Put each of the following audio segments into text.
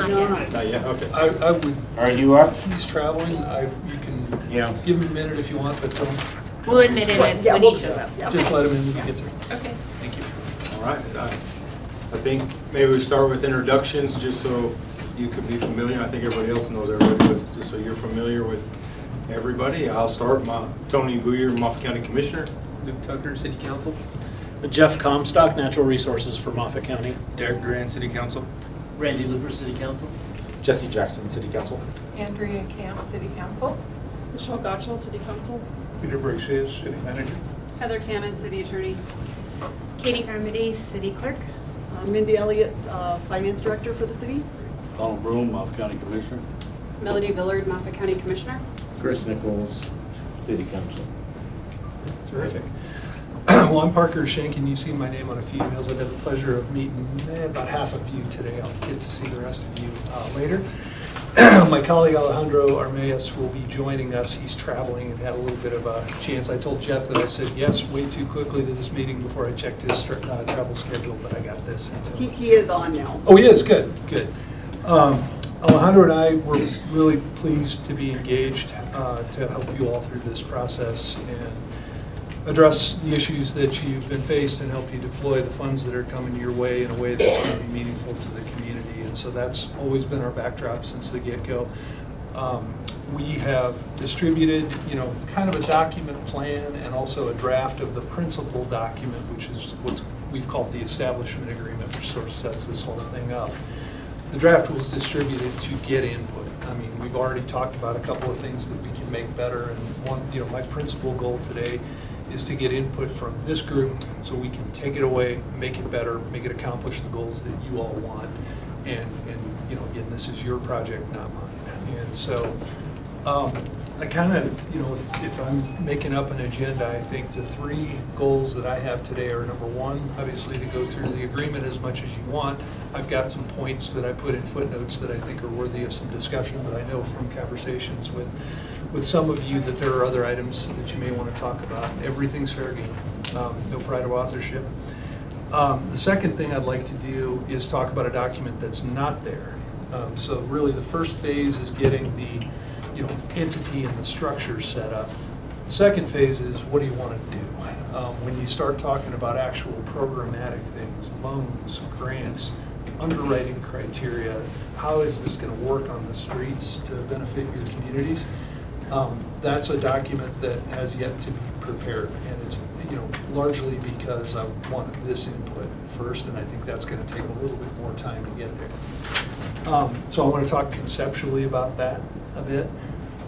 Not yet. Not yet, okay. I would, Are you up? he's traveling, you can Yeah. give him a minute if you want, but don't, We'll admit him when we'll he shows up. just let him in when he gets here. Okay. Thank you. All right. I think maybe we start with introductions, just so you could be familiar. I think everybody else knows everybody, but just so you're familiar with everybody. I'll start. Tony Booyer, Moffett County Commissioner. Luke Tucker, City Council. Jeff Comstock, Natural Resources for Moffett County. Derek Duran, City Council. Randy Looper, City Council. Jesse Jackson, City Council. Andrea Camp, City Council. Michelle Gottschall, City Council. Peter Briggs, City Manager. Heather Cannon, City Attorney. Katie Carmody, City Clerk. Mindy Elliott's Finance Director for the city. Donald Broom, Moffett County Commissioner. Melody Villard, Moffett County Commissioner. Chris Nichols, City Council. Terrific. Well, I'm Parker Schenk, and you've seen my name on a few emails. I've had the pleasure of meeting about half of you today. I'll get to see the rest of you later. My colleague Alejandro Armelles will be joining us. He's traveling and had a little bit of a chance. I told Jeff that I said yes way too quickly to this meeting before I checked his travel schedule, but I got this. He is on now. Oh, he is, good, good. Alejandro and I were really pleased to be engaged to help you all through this process and address the issues that you've been faced and help you deploy the funds that are coming your way in a way that's going to be meaningful to the community. And so that's always been our backdrop since the get-go. We have distributed, kind of a document plan and also a draft of the principal document, which is what we've called the establishment agreement, which sort of sets this whole thing up. The draft was distributed to get input. I mean, we've already talked about a couple of things that we can make better, and one, my principal goal today is to get input from this group so we can take it away, make it better, make it accomplish the goals that you all want. And again, this is your project, not mine. And so I kind of, if I'm making up an agenda, I think the three goals that I have today are, number one, obviously to go through the agreement as much as you want. I've got some points that I put in footnotes that I think are worthy of some discussion, but I know from conversations with some of you that there are other items that you may want to talk about. Everything's fair game, no pride of authorship. The second thing I'd like to do is talk about a document that's not there. So really the first phase is getting the entity and the structure set up. The second phase is what do you want to do? When you start talking about actual programmatic things, loans, grants, underwriting criteria, how is this going to work on the streets to benefit your communities? That's a document that has yet to be prepared, and it's largely because I wanted this input first, and I think that's going to take a little bit more time to get there. So I want to talk conceptually about that a bit.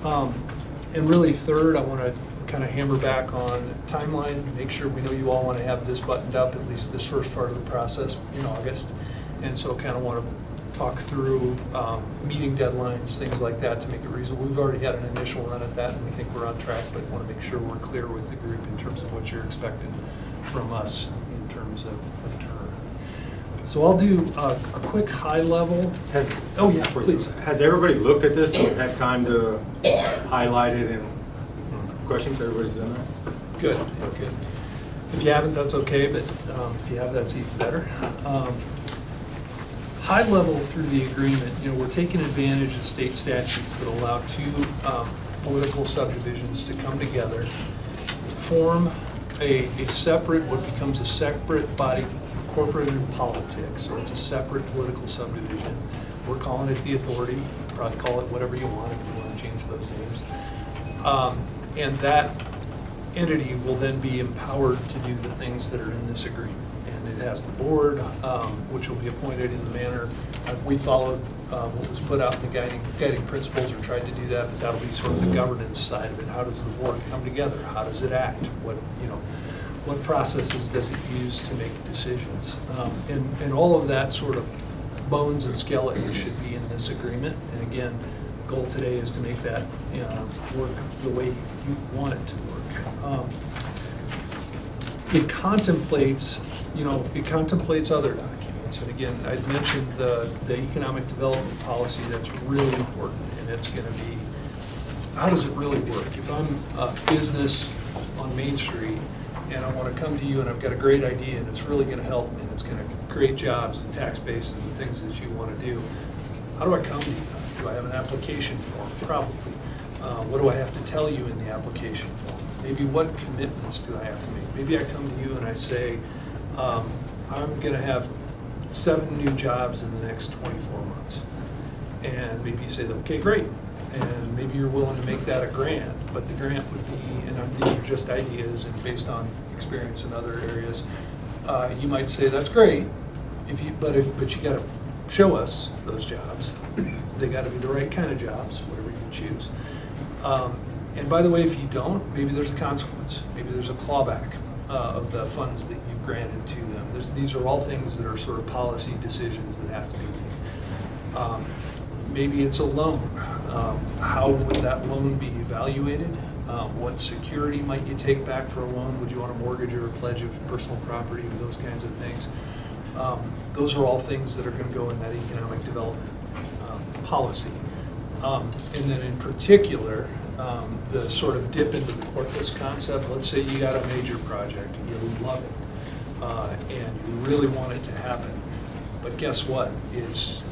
And really third, I want to kind of hammer back on timeline, make sure we know you all want to have this buttoned up, at least this first part of the process in August. And so kind of want to talk through meeting deadlines, things like that to make it reasonable. We've already had an initial run at that and we think we're on track, but want to make sure we're clear with the group in terms of what you're expecting from us in terms of turn. So I'll do a quick high level. Oh yeah, please. Has everybody looked at this and had time to highlight it and questions? Everybody's done that? Good, good. If you haven't, that's okay, but if you have, that's even better. High level through the agreement, we're taking advantage of state statutes that allow two political subdivisions to come together, form a separate, what becomes a separate body incorporated in politics. So it's a separate political subdivision. We're calling it the authority. You can probably call it whatever you want if you want to change those names. And that entity will then be empowered to do the things that are in this agreement. And it has the board, which will be appointed in the manner we followed what was put out in the guiding principles, or tried to do that, but that'll be sort of the governance side of it. How does the board come together? How does it act? What processes does it use to make decisions? And all of that sort of bones and skeleton should be in this agreement. And again, the goal today is to make that work the way you want it to work. It contemplates other documents. And again, I'd mentioned the economic development policy. That's really important, and it's going to be, how does it really work? If I'm a business on Main Street and I want to come to you and I've got a great idea and it's really going to help and it's going to create jobs and tax base and the things that you want to do, How do I come to you? Do I have an application form? Probably. What do I have to tell you in the application form? Maybe what commitments do I have to make? Maybe I come to you and I say, I'm going to have 7 new jobs in the next 24 months. And maybe you say, okay, great. And maybe you're willing to make that a grant, but the grant would be, and these are just ideas and based on experience in other areas, you might say, that's great, but you got to show us those jobs. They got to be the right kind of jobs, whatever you choose. And by the way, if you don't, maybe there's a consequence. Maybe there's a clawback of the funds that you've granted to them. These are all things that are sort of policy decisions that have to be made. Maybe it's a loan. How would that loan be evaluated? What security might you take back for a loan? Would you want a mortgage or a pledge of personal property, those kinds of things? Those are all things that are going to go in that economic development policy. And then in particular, the sort of dip into the corpus concept. Let's say you got a major project and you love it and you really want it to happen. But guess what? It's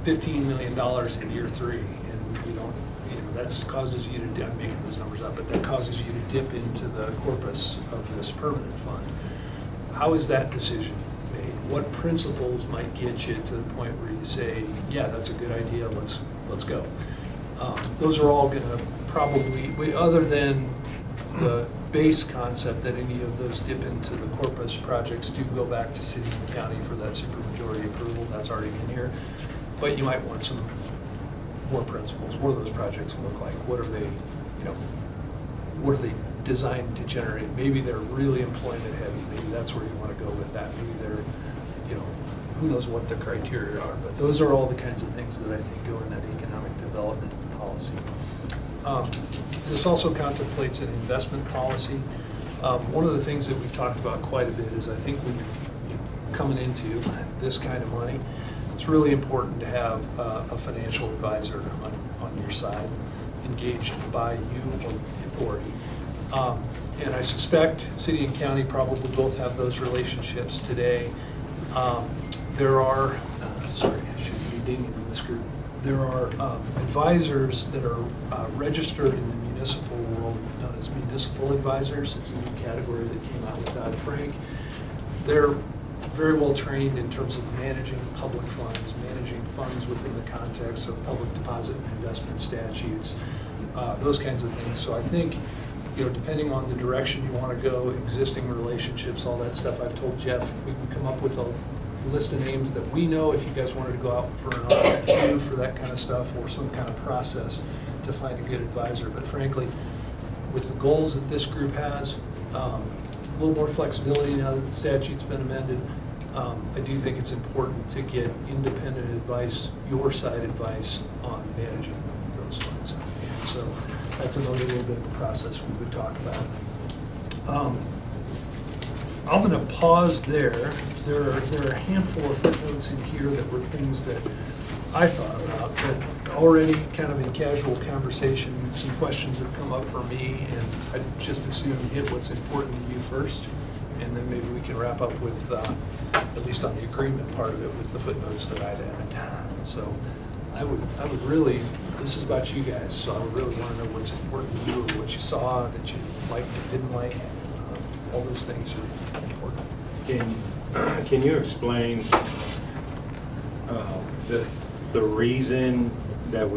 $15 million in year 3 and you don't, that causes you to, I'm making those numbers up, but that causes you to dip into the corpus of this permanent fund. How is that decision made? What principles might get you to the point where you say, yeah, that's a good idea, let's go. Those are all going to probably, other than the base concept that any of those dip into the corpus projects do go back to city and county for that supermajority approval, that's already in here. But you might want some more principles. What do those projects look like? What are they, what are they designed to generate? Maybe they're really employment heavy. Maybe that's where you want to go with that. Maybe they're, who knows what the criteria are. But those are all the kinds of things that I think go in that economic development policy. This also contemplates an investment policy. One of the things that we've talked about quite a bit is I think when you're coming into this kind of money, it's really important to have a financial advisor on your side, engaged by you or the authority. And I suspect city and county probably both have those relationships today. There are, sorry, I shouldn't be digging in this group. There are advisors that are registered in the municipal world known as municipal advisors. It's a new category that came out with Dodd-Frank. They're very well trained in terms of managing public funds, managing funds within the context of public deposit and investment statutes, those kinds of things. So I think, depending on the direction you want to go, existing relationships, all that stuff, I've told Jeff, we can come up with a list of names that we know if you guys wanted to go out for an RFQ for that kind of stuff or some kind of process to find a good advisor. But frankly, with the goals that this group has, a little more flexibility now that the statute's been amended, I do think it's important to get independent advice, your side advice on managing those funds. And so that's another little bit of a process we would talk about. I'm going to pause there. There are a handful of footnotes in here that were things that I thought about, but already kind of in casual conversation, some questions have come up for me, and I'd just as soon hit what's important to you first, and then maybe we can wrap up with, at least on the agreement part of it, with the footnotes that I'd added. So I would really, this is about you guys, so I would really want to know what's important to you, or what you saw that you liked or didn't like. All those things are important. Can you explain the reason that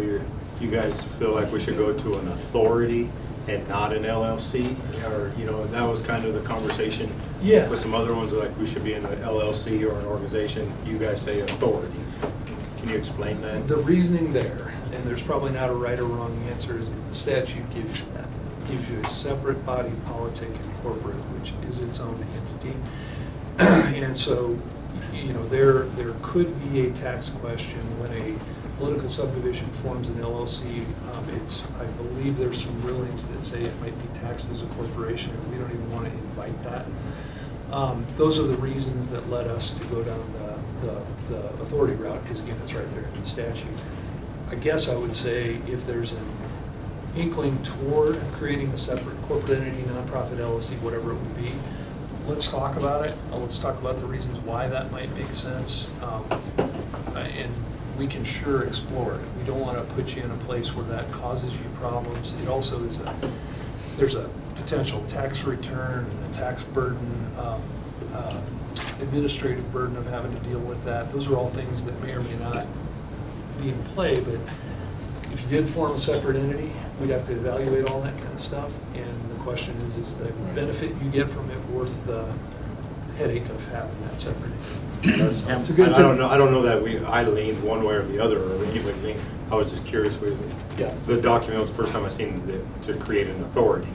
you guys feel like we should go to an authority and not an LLC? Or, that was kind of the conversation with some other ones, like we should be in an LLC or an organization. You guys say authority. Can you explain that? The reasoning there, and there's probably not a right or wrong answer, is that the statute gives you that. It gives you a separate body politic and corporate, which is its own entity. And so, there could be a tax question when a political subdivision forms an LLC. I believe there's some rulings that say it might be taxed as a corporation, and we don't even want to invite that. Those are the reasons that led us to go down the authority route, because again, it's right there in the statute. I guess I would say if there's an inkling toward creating a separate corporate entity, nonprofit, LLC, whatever it would be, let's talk about it. Let's talk about the reasons why that might make sense. And we can sure explore it. We don't want to put you in a place where that causes you problems. It also is there's a potential tax return and a tax burden, administrative burden of having to deal with that. Those are all things that may or may not be in play, but if you did form a separate entity, we'd have to evaluate all that kind of stuff. And the question is the benefit you get from it worth the headache of having that separate entity? It's a good. I don't know that I leaned one way or the other, or anybody leaned. I was just curious with the document was the first time I seen it to create an authority.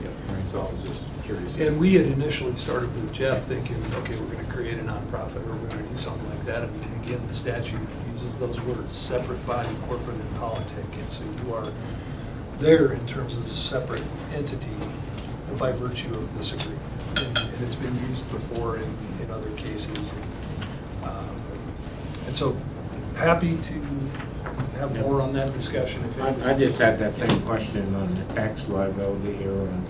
So I was just curious. And we had initially started with Jeff thinking, okay, we're going to create a nonprofit or we're going to do something like that. And again, the statute uses those words, separate body, corporate, and politic. And so you are there in terms of a separate entity by virtue of this agreement. And it's been used before in other cases. And so happy to have more on that discussion. If I just had that same question on the tax liability here on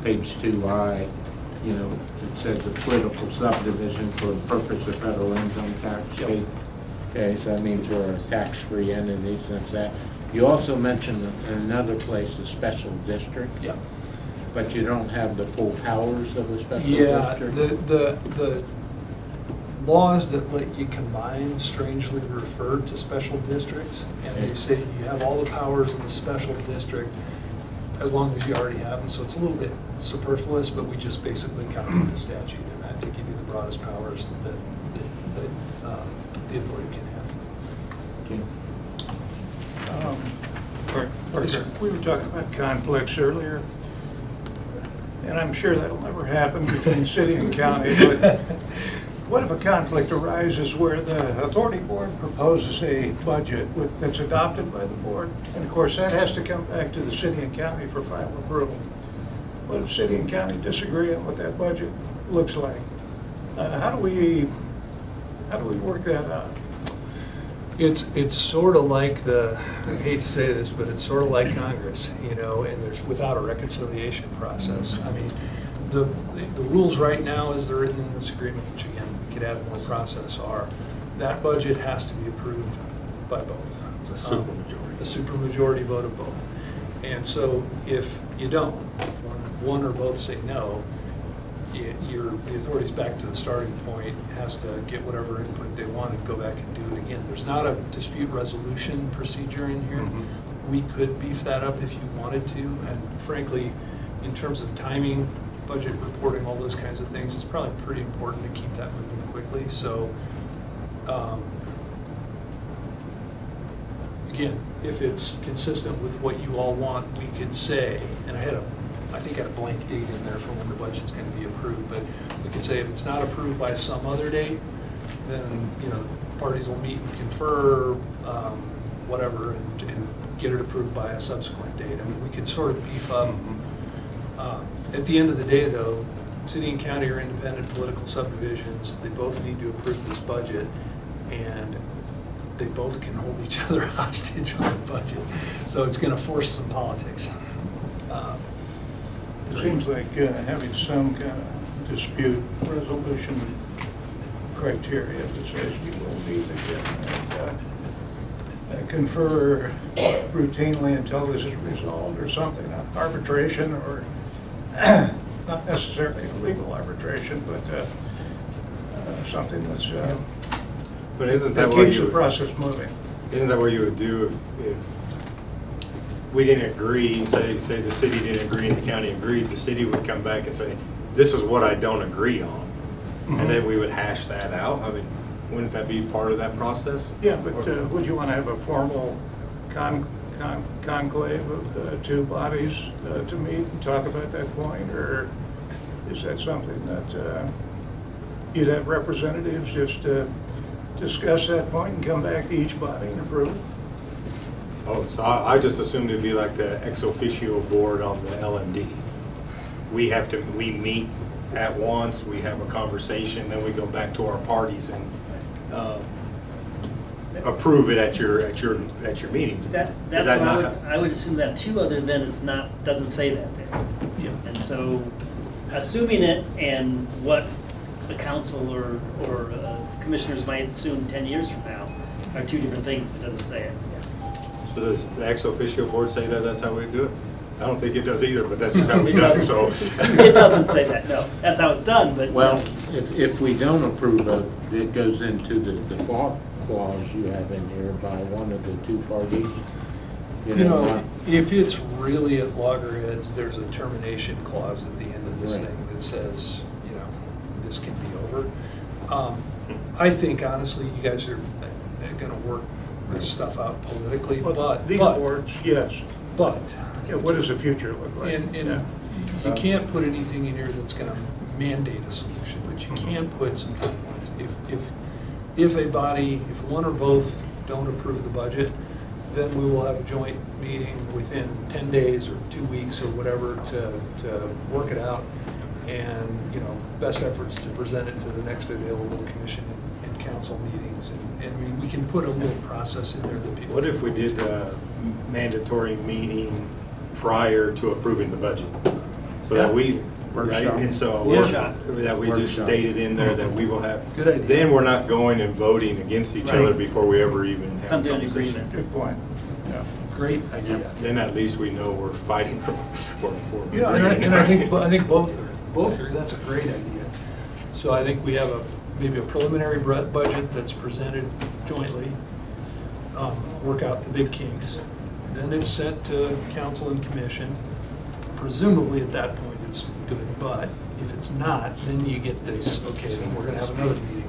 page 2I. You know, it says a political subdivision for the purpose of federal income tax. Yep. Okay, so that means we're a tax-free entity since that. You also mentioned in another place a special district. Yeah. But you don't have the full powers of a special Yeah, district? the laws that let you combine strangely refer to special districts, and they say you have all the powers in the special district as long as you already have them. So it's a little bit superfluous, but we just basically copied the statute and that to give you the broadest powers that the authority can have. We were talking about conflicts earlier, and I'm sure that'll never happen between city and county, but what if a conflict arises where the authority board proposes a budget that's adopted by the board? And of course, that has to come back to the city and county for final approval. What if city and county disagree on what that budget looks like? How do we work that out? It's sort of like I hate to say this, but it's sort of like Congress, and there's without a reconciliation process. I mean, the rules right now as they're written in this agreement, which again, we could add more process, are that budget has to be approved by both. The supermajority. The supermajority vote of both. And so if you don't, if one or both say no, the authority's back to the starting point, has to get whatever input they want and go back and do it again. There's not a dispute resolution procedure in here. Mm-hmm. We could beef that up if you wanted to, and frankly, in terms of timing, budget reporting, all those kinds of things, it's probably pretty important to keep that moving quickly. So, again, if it's consistent with what you all want, we could say, and I think I had a blank date in there for when the budget's going to be approved, but we could say if it's not approved by some other date, then, parties will meet and confer, whatever, and get it approved by a subsequent date. I mean, we could sort of beef up. At the end of the day, though, city and county are independent political subdivisions. They both need to approve this budget, and they both can hold each other hostage on the budget. So it's going to force some politics. It seems like having some kind of dispute resolution criteria that says you will meet again and confer routinely until this is resolved or something, arbitration or not necessarily a legal arbitration, but something that's But isn't that that what keeps you the would, process moving. isn't that what you would do if we didn't agree, say the city didn't agree and the county agreed, the city would come back and say, this is what I don't agree on. Mhm. And then we would hash that out. I mean, wouldn't that be part of that process? Yeah, but would you want to have a formal conclave of the two bodies to meet and talk about that point? Or is that something that you'd have representatives just discuss that point and come back to each body and approve it? Oh, so I just assumed it'd be like the ex officio board on the LMD. We meet at once, we have a conversation, then we go back to our parties and approve it at your meetings. That's Is that what not- I would assume that too, other than doesn't say that there. Yeah. And so, assuming it and what the council or commissioners might assume 10 years from now, are two different things if it doesn't say it. So does the ex officio board say that that's how we do it? I don't think it does either, but that's just how we do it, so. It doesn't say that, no. That's how it's done, but. Well, if we don't approve of it, it goes into the default clause you have in here by one of the two parties. You know, if it's really at loggerheads, there's a termination clause at the end of this Right. thing that says, you know, this can be over. I think honestly, you guys are gonna work this stuff out politically, These but, boards, yes. Yeah, what does the future look like? and Yeah. you can't put anything in here that's gonna mandate a solution, but you can put some timelines. If a body, if one or both don't approve the budget, then we will have a joint meeting within 10 days or 2 weeks or whatever to work it out. And, you know, best efforts to present it to the next available commission and council meetings. And we can put a little process in there that people. What if we did a mandatory meeting prior to approving the budget? So that we, right, Workshop. and so. Workshop. That we just Workshop. stated in there that we will have. Good idea. Then we're not going and voting against each other Right. before we ever even have Come a to an conversation. agreement. Good point. Yeah. Great idea. Then at least we know we're fighting. we're Yeah, agreeing. and I think both are, that's a great idea. So I think we have maybe a preliminary budget that's presented jointly, work out the big kinks. Then it's sent to council and commission. Presumably at that point it's good, but if it's not, then you get this, okay, then we're gonna have another meeting.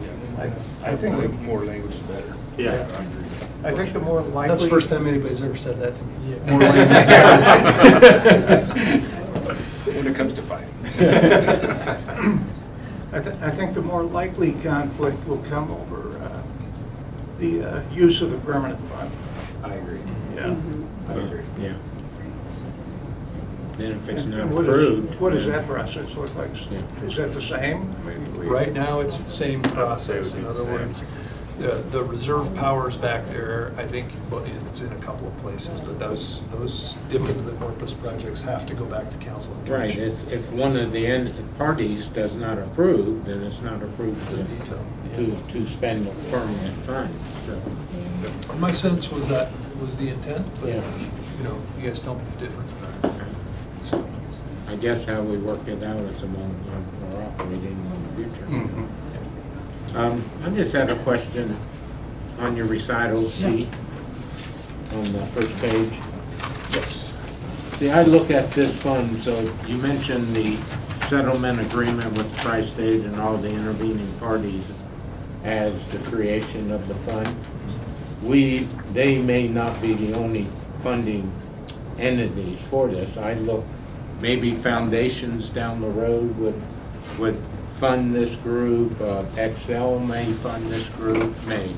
I think the More language is better. Yeah. I agree. I think the more likely. That's the first time anybody's ever said that to me. More When it comes to fighting. I think the more likely conflict will come over the use of the permanent fund. I agree. Yeah. I agree. Yeah. Then if it's And not what approved. What does then- that process look like? Yeah. Is that the same? I mean, we- Right now, it's the same process. It In would be other the words, the reserve powers back there, I think, well, it's in a couple of places, but those dip into the corpus projects have to go back to council and Right, commission. if one of the parties does not approve, then it's not approved It's a veto. to spend the permanent fund, so. My sense was that was the intent, but, Yeah. you know, you guys tell me if different. So, I guess how we work it out is among our operating in the future. Mhm. I just had a question on your recital sheet on the first page. Yes. See, I look at this fund, so you mentioned the settlement agreement with Tri-State and all the intervening parties as the creation of the fund. They may not be the only funding entities for this. I look, maybe foundations down the road would fund this group, Excel may fund this group, may,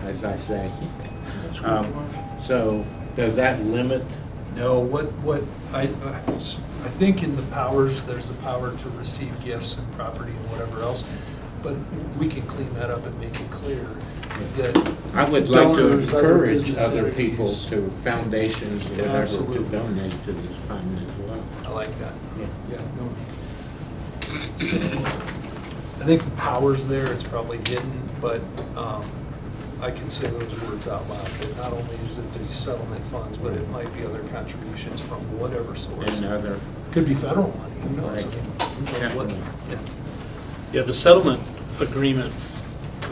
as I say. That's a good point. So, does that limit? No, I think in the powers, there's the power to receive gifts and property and whatever else, but we can clean that up and make it clear that. I would like to donors, other encourage business other people entities- to, foundations, Yeah, whatever, to absolutely. donate to this fund as well. I like that. Yeah. Yeah, no. So, I think the power's there, it's probably hidden, but I can say those words out loud. That not only is it the settlement funds, but it might be other contributions from whatever source. And other, Could be federal money, who knows? Right. Who knows what- Definitely. yeah. Yeah, the settlement agreement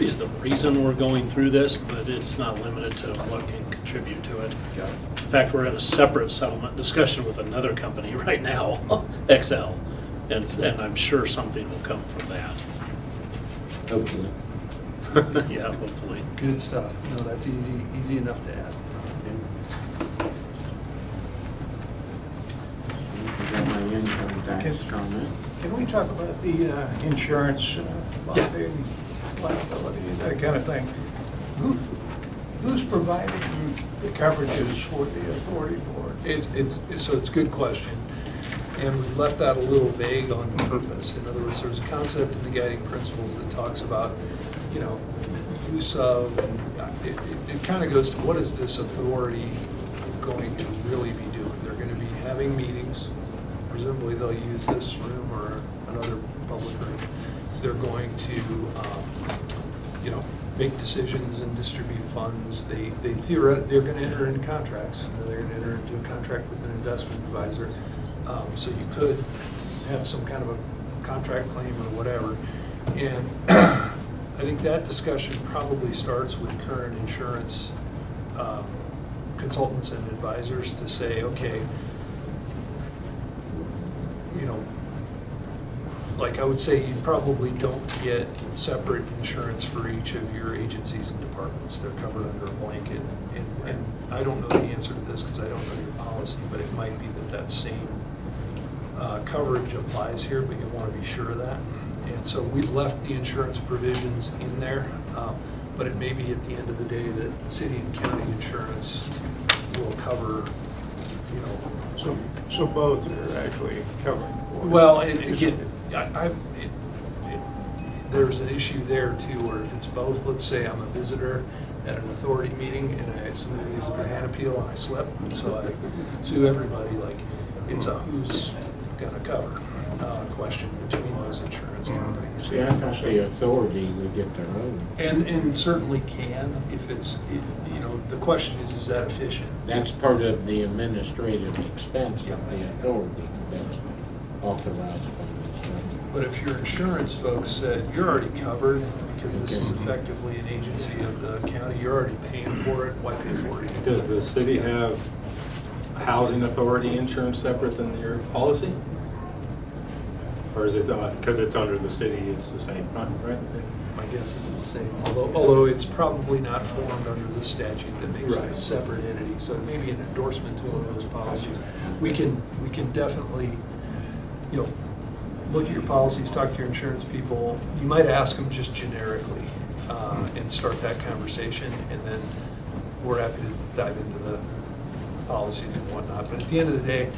is the reason we're going through this, but it's not limited to what can contribute to it. Got it. In fact, we're in a separate settlement discussion with another company right now, XL, and I'm sure something will come from that. hopefully. Yeah, hopefully. Good stuff. No, that's easy enough to add. I got my income tax Okay. comment. Can we talk about the insurance, bonding, liability, that kind of thing? Who's providing the coverages for the authority board? It's a good question, and we've left that a little vague on purpose. In other words, there's a concept in the guiding principles that talks about, you know, use of, and it kind of goes to what is this authority going to really be doing? They're going to be having meetings, presumably they'll use this room or another public room. They're going to, you know, make decisions and distribute funds. They're going to enter into contracts. They're going to enter into a contract with an investment advisor. So you could have some kind of a contract claim or whatever. And I think that discussion probably starts with current insurance consultants and advisors to say, okay, you know, like I would say, you probably don't get separate insurance for each of your agencies and departments. They're covered under a blanket. And I don't know the answer to this because I don't know your policy, but it might be that that same coverage applies here, but you want to be sure of that. And so we've left the insurance provisions in there, but it may be at the end of the day that city and county insurance will cover, you know. So both are actually covered. Well, and again, there's an issue there too, where if it's both, let's say I'm a visitor at an authority meeting and somebody leaves a banana peel and I slip, and so I sue everybody, like, it's a who's gonna cover question between those insurance companies. See, I thought the authority would get their own. And certainly can, if it's, you know, the question is that efficient? That's part of the administrative expense of the authority that's authorized by this. But if your insurance folks said, you're already covered, because this is effectively an agency of the county, you're already paying for it, why pay for it? Does the city have housing authority insurance separate than your policy? Or is it, because it's under the city, it's the same, right? My guess is it's the same, although it's probably not formed under the statute that makes it a Right. separate entity, so it may be an endorsement to one of those policies. We can definitely, you know, look at your policies, talk to your insurance people. You might ask them just generically and start that conversation, and then we're happy to dive into the policies and whatnot. But at the end of the day,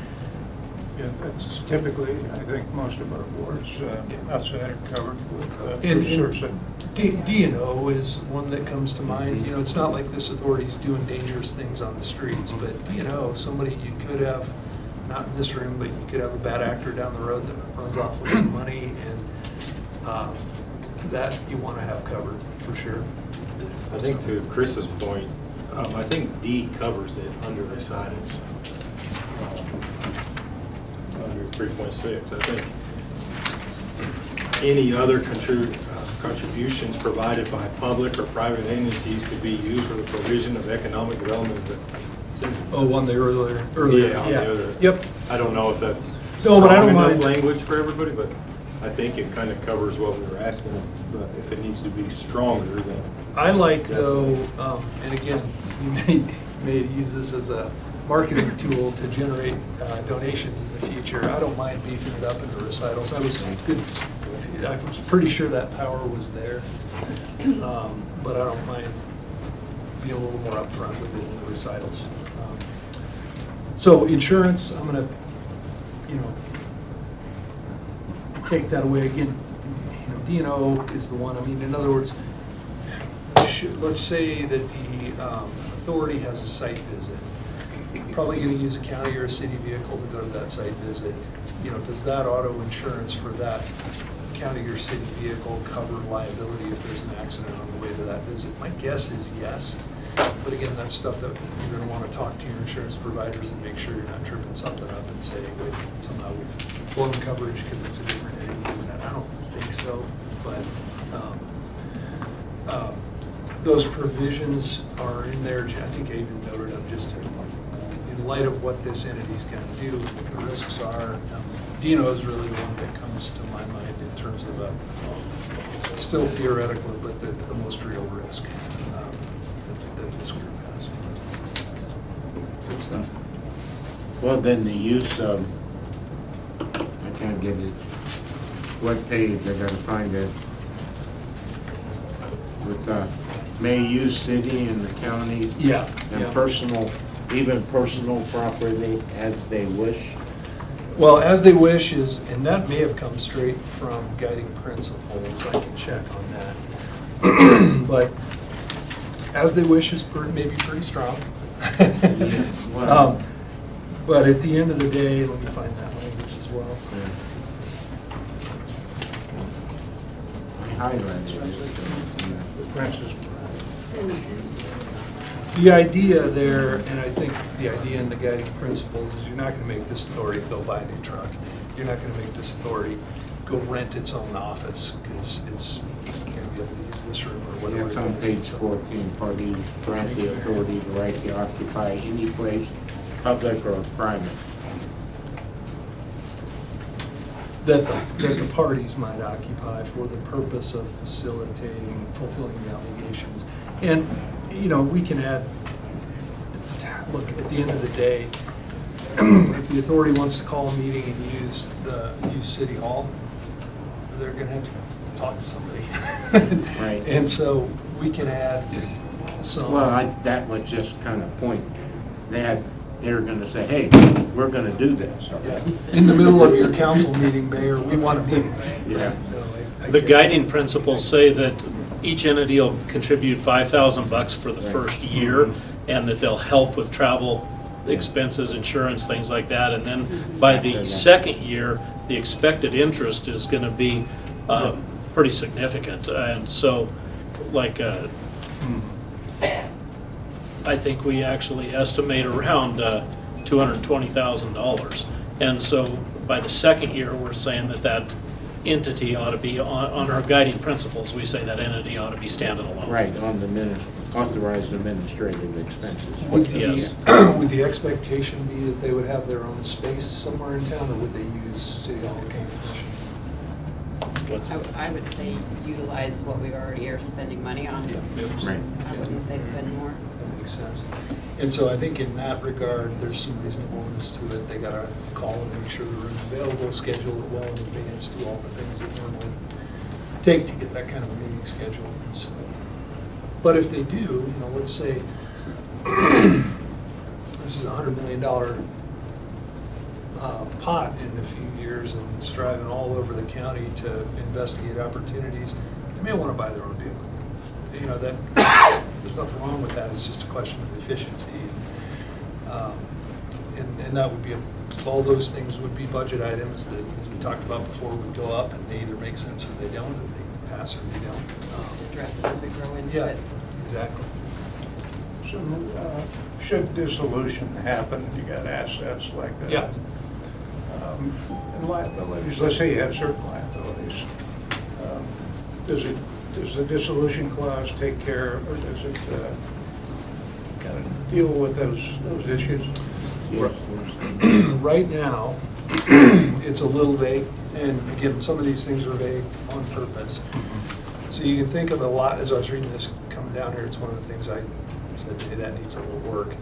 Yeah, that's typically, I think, most of our boards outside are covered with And- certain. D&O is one that comes to mind. You know, it's not like this authority's doing dangerous things on the streets, but D&O, somebody you could have, not in this room, but you could have a bad actor down the road that runs off with some money, and that you want to have covered, for sure. I think to Chris's point, I think D covers it under recitals. Under 3.6, I think. Any other contributions provided by public or private entities could be used for the provision of economic development of the city. Oh, one there earlier. Yeah, on the other. Yep. I don't know if that's No, but I don't strong enough mind. language for everybody, but I think it kind of covers what we were asking. But if it needs to be stronger, then I like though, and again, you may use this as a marketing tool to generate donations in the future. I don't mind beefing it up into recitals. I was pretty sure that power was there, but I don't mind being a little more upfront with it in the recitals. So insurance, I'm gonna, you know, take that away again. You know, D&O is the one. I mean, in other words, let's say that the authority has a site visit. Probably going to use a county or a city vehicle to go to that site visit. You know, does that auto insurance for that county or city vehicle cover liability if there's an accident on the way to that visit? My guess is yes. But again, that's stuff that you're going to want to talk to your insurance providers and make sure you're not tripping something up and saying, wait, somehow we've blown coverage because it's a different entity. I don't think so, but those provisions are in there. I think I even noted them just in light of what this entity's going to do, what the risks are. D&O is really the one that comes to my mind in terms of a still theoretical, but the most real risk that this group has. Good stuff. Well, then the use of, I can't get it, what page, I gotta find it. With may use city and the county. Yeah. And personal, even personal property as they wish. Well, as they wish is, and that may have come straight from guiding principles, I can check on that. But as they wish is maybe pretty strong. Wow. But at the end of the day, let me find that language as well. Yeah. highlighted it. Princess. The idea there, and I think the idea and the guiding principles, is you're not going to make this authority go buy a new truck. You're not going to make this authority go rent its own office, because it's going to be able to use this room or whatever. That's on it is. page 14, parties grant the authority to right to occupy any place, public or private. That the parties might occupy for the purpose of facilitating, fulfilling the obligations. And, you know, we can add, look, at the end of the day, if the authority wants to call a meeting and use City Hall, they're gonna have to talk to somebody. Right. And so we can add some. Well, that was just kind of point. They were gonna say, hey, we're gonna do this. Yeah. In the middle of your council meeting, Mayor, we want a meeting. Yeah. No, I The get it. guiding principles say that each entity will contribute $5,000 for the first year, and that they'll help with travel expenses, insurance, things like that. And then by the second year, the expected interest is going to be pretty significant. And so, like, I think we actually estimate around $220,000. And so by the second year, we're saying that entity ought to be, on our guiding principles, we say that entity ought to be standing alone. Right, on the authorized administrative expenses. Would Yes. would the expectation be that they would have their own space somewhere in town, or would they use City Hall campus? What's- I would say utilize what we already are spending money on. Right. I wouldn't say spend more. That makes sense. And so I think in that regard, there's some reasonableness to it. They gotta call and make sure the room's available, schedule it well in advance, do all the things that normally take to get that kind of a meeting scheduled. And so, but if they do, you know, let's say this is a $100 million pot in a few years, and it's driving all over the county to investigate opportunities, they may want to buy their own vehicle. You know, that, there's nothing wrong with that, it's just a question of efficiency. And that would be, all those things would be budget items that, as we talked about before, would go up, and they either make sense or they don't, or they pass or they don't. Address it as we grow into Yeah, it. exactly. So, should dissolution happen, you got assets like that. Yeah. And liabilities, let's say you have certain liabilities. Does the dissolution clause take care, or does it kind of deal with those issues? Yes, Right now, it's a little vague, and again, some of these things are vague on purpose. So you can think of a lot, as I was reading this coming down here, it's one of the things I said, hey, that needs a little work.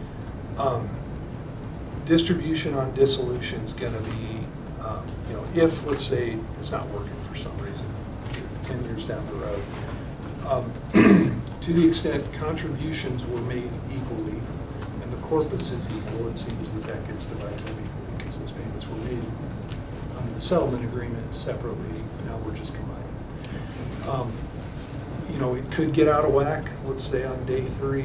Distribution on dissolution is gonna be, you know, if, let's say, it's not working for some reason, 10 years down the road, to the extent contributions were made equally and the corpus is equal, it seems that gets divided up equally because those payments were made under the settlement agreement separately, now we're just combining. You know, it could get out of whack, let's say on day 3,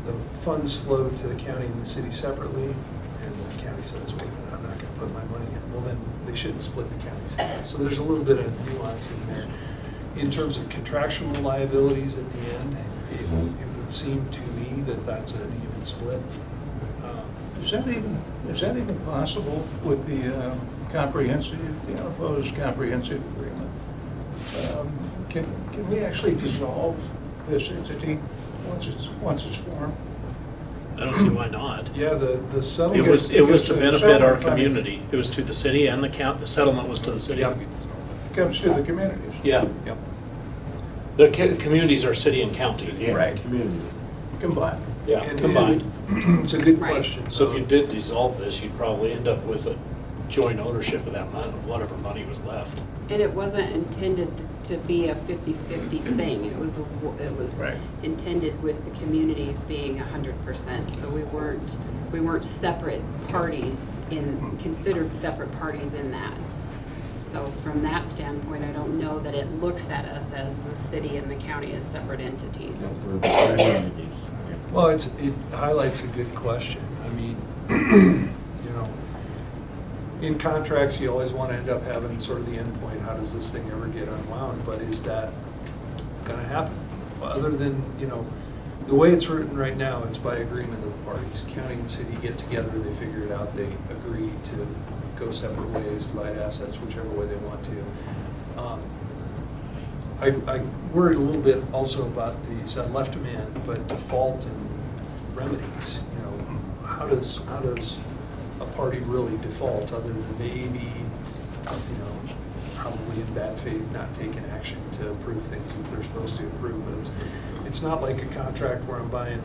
the funds flow to the county and the city separately, and the county says, wait a minute, I'm not gonna put my money in. Well, then they shouldn't split the counties. So there's a little bit of nuance in there. In terms of contractual liabilities at the end, it would seem to me that that's an even split. Is that even possible with the the unopposed comprehensive agreement? Can we actually dissolve this entity once it's formed? I don't see why not. Yeah, the settlement. It was to Because the benefit our settlement money- community. It was to the city and the settlement was to the city. Yeah. Comes to the communities. Yeah. Yep. The communities are city and county. Yeah, Right. community. Combined. Yeah, And- combined. It's a good Right. question. So if you did dissolve this, you'd probably end up with a joint ownership of that money, of whatever money was left. And it wasn't intended to be a 50-50 thing. It was Right. intended with the communities being 100%. So we weren't separate parties considered separate parties in that. So from that standpoint, I don't know that it looks at us as the city and the county as separate entities. We're communities. Well, it highlights a good question. I mean, you know, in contracts, you always want to end up having sort of the end point, how does this thing ever get unwound? But is that going to happen? Other than, the way it's written right now, it's by agreement of the parties. County and city get together, they figure it out, they agree to go separate ways, divide assets, whichever way they want to. I worried a little bit also about these left demand, but default and remedies. How does a party really default other than maybe, probably in bad faith, not taking action to approve things that they're supposed to approve? But it's not like a contract where I'm buying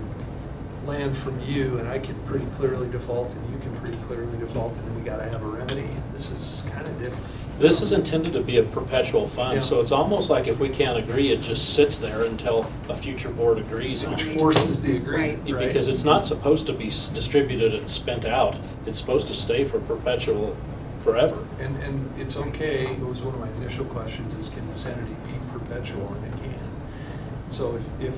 land from you and I can pretty clearly default and you can pretty clearly default and then we got to have a remedy. This is kind of different. This is intended to be a perpetual Yeah. fund, so it's almost like if we can't agree, it just sits there until a future board agrees on Which it. forces the agreement, right? Because it's not supposed to be distributed and spent out. It's supposed to stay for perpetual, forever. And it's okay, it was one of my initial questions, is can this entity be perpetual, and it can. So if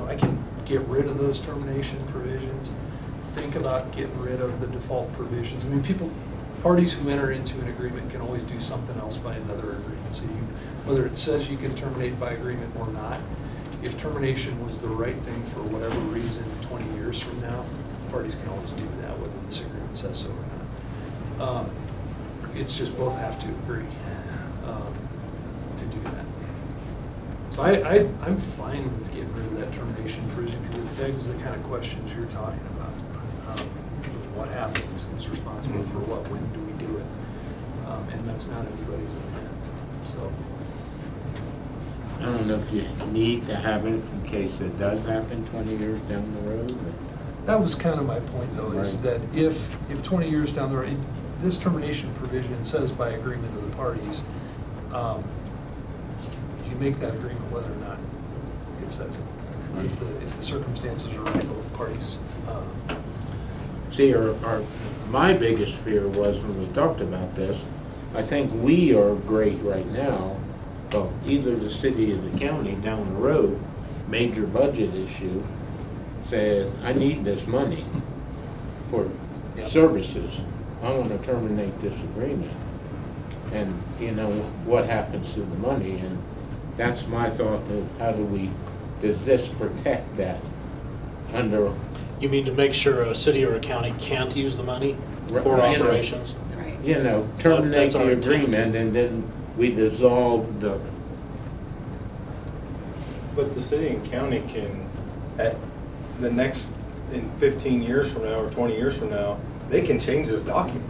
I can get rid of those termination provisions, think about getting rid of the default provisions. I mean, parties who enter into an agreement can always do something else by another agreement. So whether it says you can terminate by agreement or not, if termination was the right thing for whatever reason 20 years from now, parties can always do that, whether this agreement says so or not. It's just both have to agree to do that. So I'm fine with getting rid of that termination provision because it begs the kind of questions you're talking about. What happens? Who's responsible for what? When do we do it? And that's not anybody's intent. So I don't know if you need to have it in case it does happen 20 years down the road. that was kind of my point, though, is Right. that if 20 years down the road, this termination provision says by agreement of the parties, you make that agreement whether or not it says it. If the circumstances are right, both parties. See, my biggest fear was when we talked about this, I think we are great right now, well, either the city or the county down the road, major budget issue, says, I need this money for Yep. services. I want to terminate this agreement. And, what happens to the money? And that's my thought, does this protect that under? You mean to make sure a city or a county can't use the money for Right. operations? Right. Terminate That's our the intent. agreement and then we dissolve the, But the city and county can, at the next, in 15 years from now or 20 years from now, they can change this document.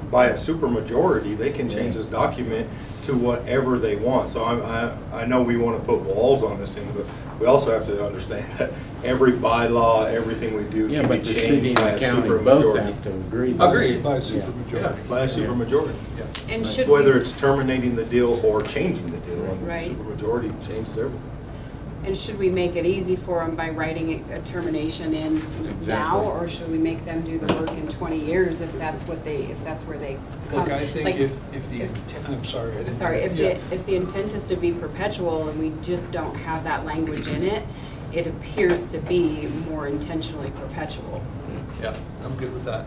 By a supermajority, they can change this document to whatever they want. So I know we want to put walls on this thing, but we also have to understand that every bylaw, everything we do yeah, can be but the city and changed by a county both supermajority. have to agree. Agreed. By a Yeah, supermajority. by a supermajority. Yeah. And should Whether we, it's terminating the deal or changing the deal, and the Right. supermajority changes everything. and should we make it easy for them by writing a termination in now, Exactly. or should we make them do the work in 20 years if that's where they come? Look, I think Like, if the intent, I'm sorry. I didn't- Sorry, Yeah. if the intent is to be perpetual and we just don't have that language in it, it appears to be more intentionally perpetual. Yeah, I'm good with that.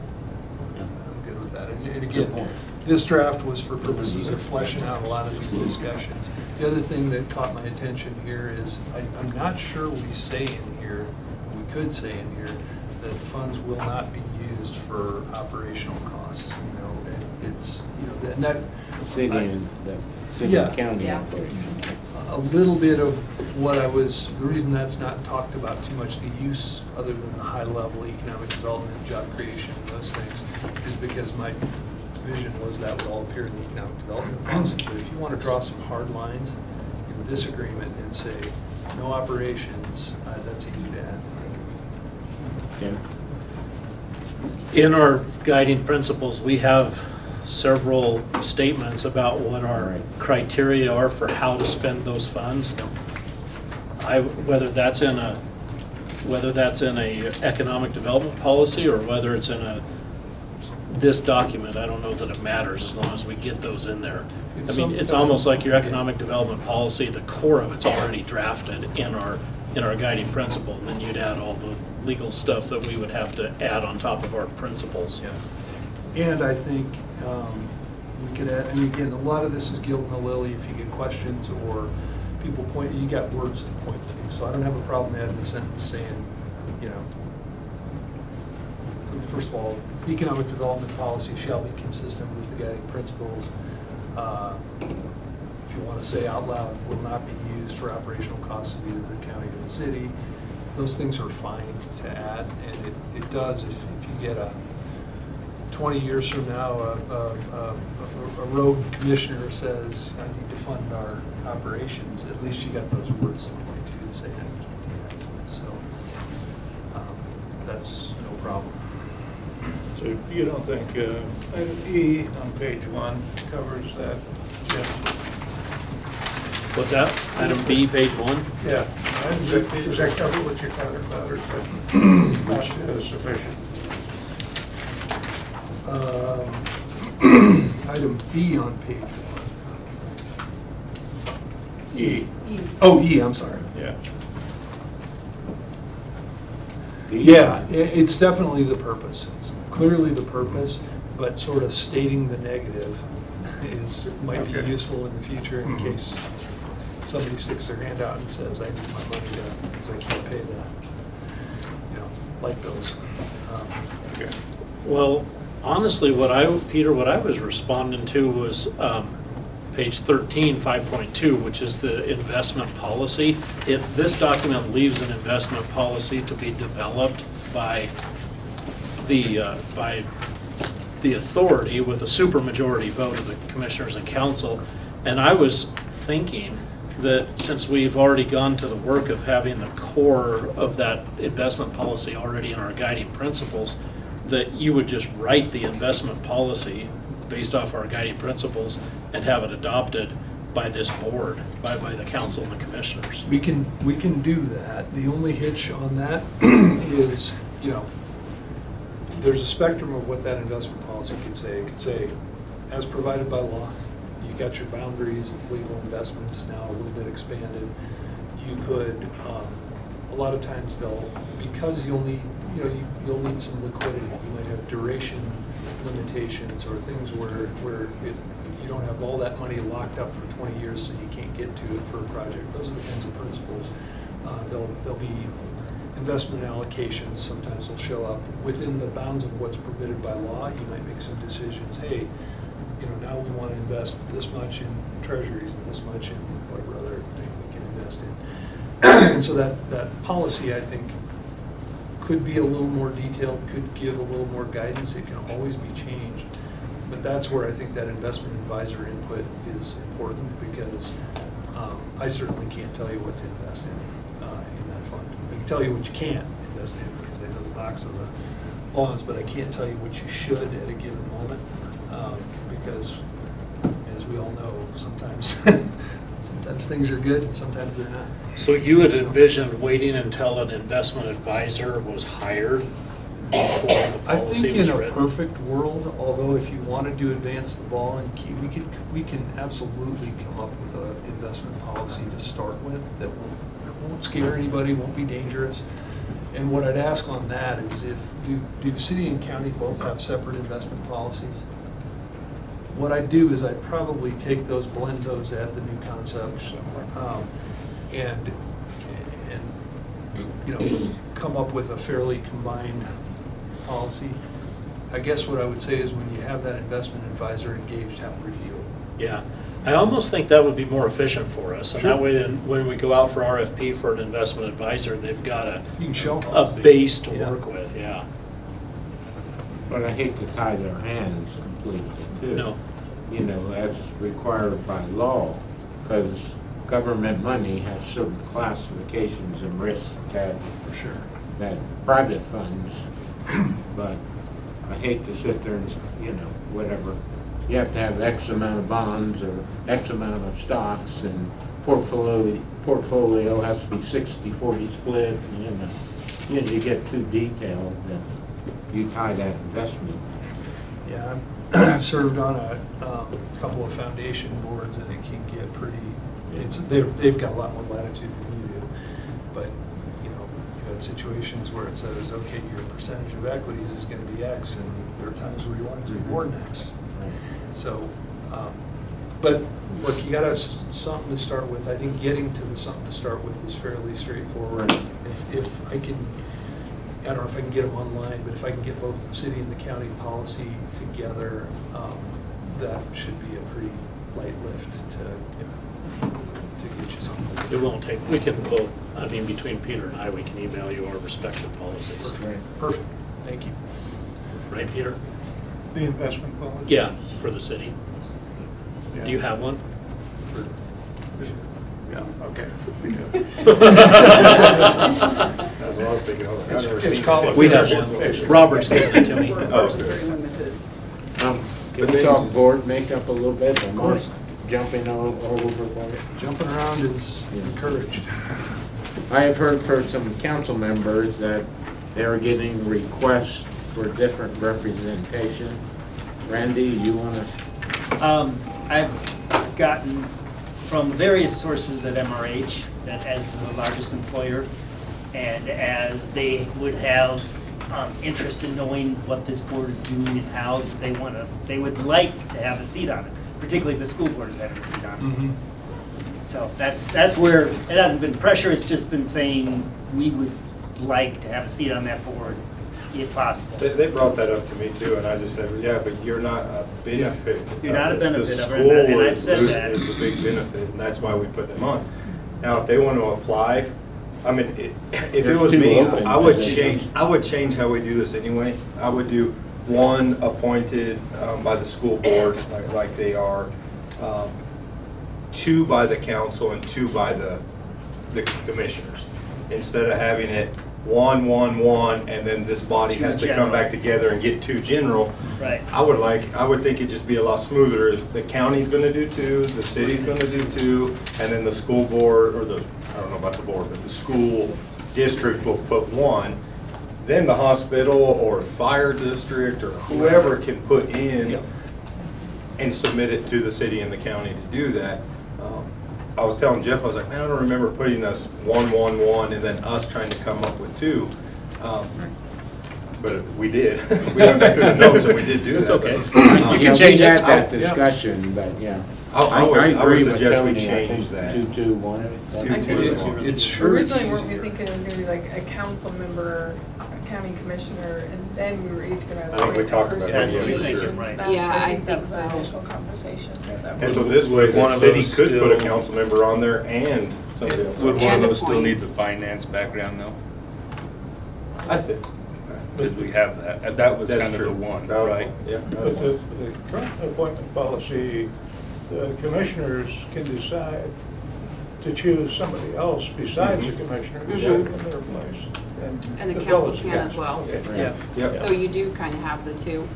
Yeah. I'm good with that. And Good again, point. this draft was for purposes of fleshing out a lot of these discussions. The other thing that caught my attention here is, I'm not sure we say in here, we could say in here, that funds will not be used for operational costs, and it's, and that. City and Yeah. county Yeah. operation. A little bit of what the reason that's not talked about too much, the use, other than the high-level economic development, job creation, and those things, is because my vision was that would all appear in the economic development policy. But if you want to draw some hard lines in this agreement and say, no operations, that's easy to add. Tim? In our guiding principles, we have several statements about what our Right. criteria are for how to spend those funds. Whether that's in a economic development policy or whether it's in this document, I don't know that it matters as long as we get those in there. It's I mean, it's something- almost like your economic development policy, the core of it's already drafted in our guiding principle, and then you'd add all the legal stuff that we would have to add on top of our principles. Yeah. And I think we could add, and again, a lot of this is gilt in the lily. If you get questions or people point, you got words to point to. So I don't have a problem adding a sentence saying, you know, first of all, economic development policy shall be consistent with the guiding principles. If you want to say out loud, will not be used for operational costs of either the county or the city. Those things are fine to add, and it does, if you get 20 years from now, a road commissioner says, I need to fund our operations, at least you got those words to point to say, no, you can't do that. So that's no problem. So you don't think item E on page 1 covers that, Jim? What's that? Item B, page 1? Yeah. Does that cover what you're talking about, or is that not sufficient? Item B on page 1. E. Oh, E, I'm sorry. Yeah. Yeah, it's definitely the purpose. It's clearly the purpose, but sort of stating the negative might be Okay. useful in the future in case somebody sticks their hand out and says, I need my money because I can't pay the, light bills. Okay. Well, honestly, Peter, what I was responding to was page 13, 5.2, which is the investment policy. This document leaves an investment policy to be developed by the authority with a supermajority vote of the commissioners and council. And I was thinking that since we've already gone to the work of having the core of that investment policy already in our guiding principles, that you would just write the investment policy based off our guiding principles and have it adopted by this board, by the council and the commissioners. We can do that. The only hitch on that is, there's a spectrum of what that investment policy could say. It could say, as provided by law, you got your boundaries of legal investments now a little bit expanded. You could, a lot of times because you'll need some liquidity. You might have duration limitations or things where you don't have all that money locked up for 20 years, so you can't get to it for a project. Those are the kinds of principles. There'll be investment allocations. Sometimes they'll show up within the bounds of what's permitted by law. You might make some decisions. Hey, now we want to invest this much in treasuries and this much in whatever other thing we can invest in. And so that policy, I think, could be a little more detailed, could give a little more guidance. It can always be changed. But that's where I think that investment advisor input is important, because I certainly can't tell you what to invest in that fund. I can tell you what you can't invest in because I know the box of the laws, but I can't tell you what you should at a given moment because, as we all know, sometimes things are good and sometimes they're not. So you would envision waiting until an investment advisor was hired before the I policy think was in a written? perfect world, although if you wanted to advance the ball and we can absolutely come up with an investment policy to start with that won't scare anybody, won't be dangerous. And what I'd ask on that is do city and county both have separate investment policies? What I'd do is I'd probably take those, blend those, add the new concepts, and come up with a fairly combined policy. I guess what I would say is when you have that investment advisor engaged, have a review. Yeah, I almost think that would be more efficient for us, and that way then when we go out for RFP for an investment advisor, they've got You can show a base to Yeah. work with, yeah. But I hate to tie their hands completely too. No. As required by law, because government money has certain classifications and risks that For sure. private funds, but I hate to sit there and, whatever. You have to have X amount of bonds or X amount of stocks, and portfolio has to be 60-40 split, you get too detailed that you tie that investment. Yeah, I've served on a couple of foundation boards, and it can get pretty. They've got a lot more latitude than you do, but had situations where it says, okay, your percentage of equities is gonna be X, and there are times where you want it to be more than X. So, but look, you gotta have something to start with. I think getting to the something to start with is fairly straightforward. If I can, I don't know if I can get them online, but if I can get both the city and the county policy together, that should be a pretty light lift to get you something. It won't take, we can both, I mean, between Peter and I, we can email you our respective policies. Perfect, thank you. Right, Peter? The investment policy? Yeah, for the city. Do you have one? Yeah, okay. That's what I was thinking. I've never It's seen called it. We have one. Robert's giving it to me. Ours is very limited. Can we talk board makeup a little bit? Of course. Jumping all over for it. Jumping around is encouraged. I have heard from some council members that they're getting requests for different representation. Randy, you want to? I've gotten from various sources at MRH, that as the largest employer, and as they would have interest in knowing what this board is doing and how they would like to have a seat on it, particularly if the school board is having a seat on it. So that's where, it hasn't been pressure, it's just been saying, we would like to have a seat on that board, if possible. They brought that up to me too, and I just said, yeah, but you're not a benefit. You're not a benefit of it, The and school I've said that. is the big benefit, and that's why we put them on. Now, if they want to apply, I mean, if it There's was two me, open I would positions. change how we do this anyway. I would do one appointed by the school board, like they are, two by the council and two by the commissioners. Instead of having it one, and then this body Two has to come general. back together and get two general. Right. I would think it'd just be a lot smoother. The county's gonna do two, the city's gonna do two, and then the school board, or I don't know about the board, but the school district will put one. Then the hospital or fire district or whoever can put in and submit it to the city and the county to do that. I was telling Jeff, I was like, man, I don't remember putting us one, and then us trying to come up with two. But we did. We went back through the notes and we did do that. It's okay. But, You can change We it. had that Yeah. discussion, but yeah. I would agree with suggest we Tony. I change think that. 2-2-1. It's sure Originally, weren't we easier. thinking it was gonna be like a council member, a county commissioner, and then we were each gonna. I think we appoint a talked about person that, That's what to we each, think, and right. that- Yeah, I that think was so. the initial conversation, so. And so this way, One the of city those could put a still- council member on there and somebody else. Would one And of those still appoint. need the finance background though? I think. Because we have that, and that was That's kind of true. the one, That was right? one. Yeah. that But was the one. current appointment policy, the commissioners can decide to choose somebody else besides the commissioner to sit in their place. And the as well council as can as well. Okay. Yeah. Yep. So you do kind of have the two.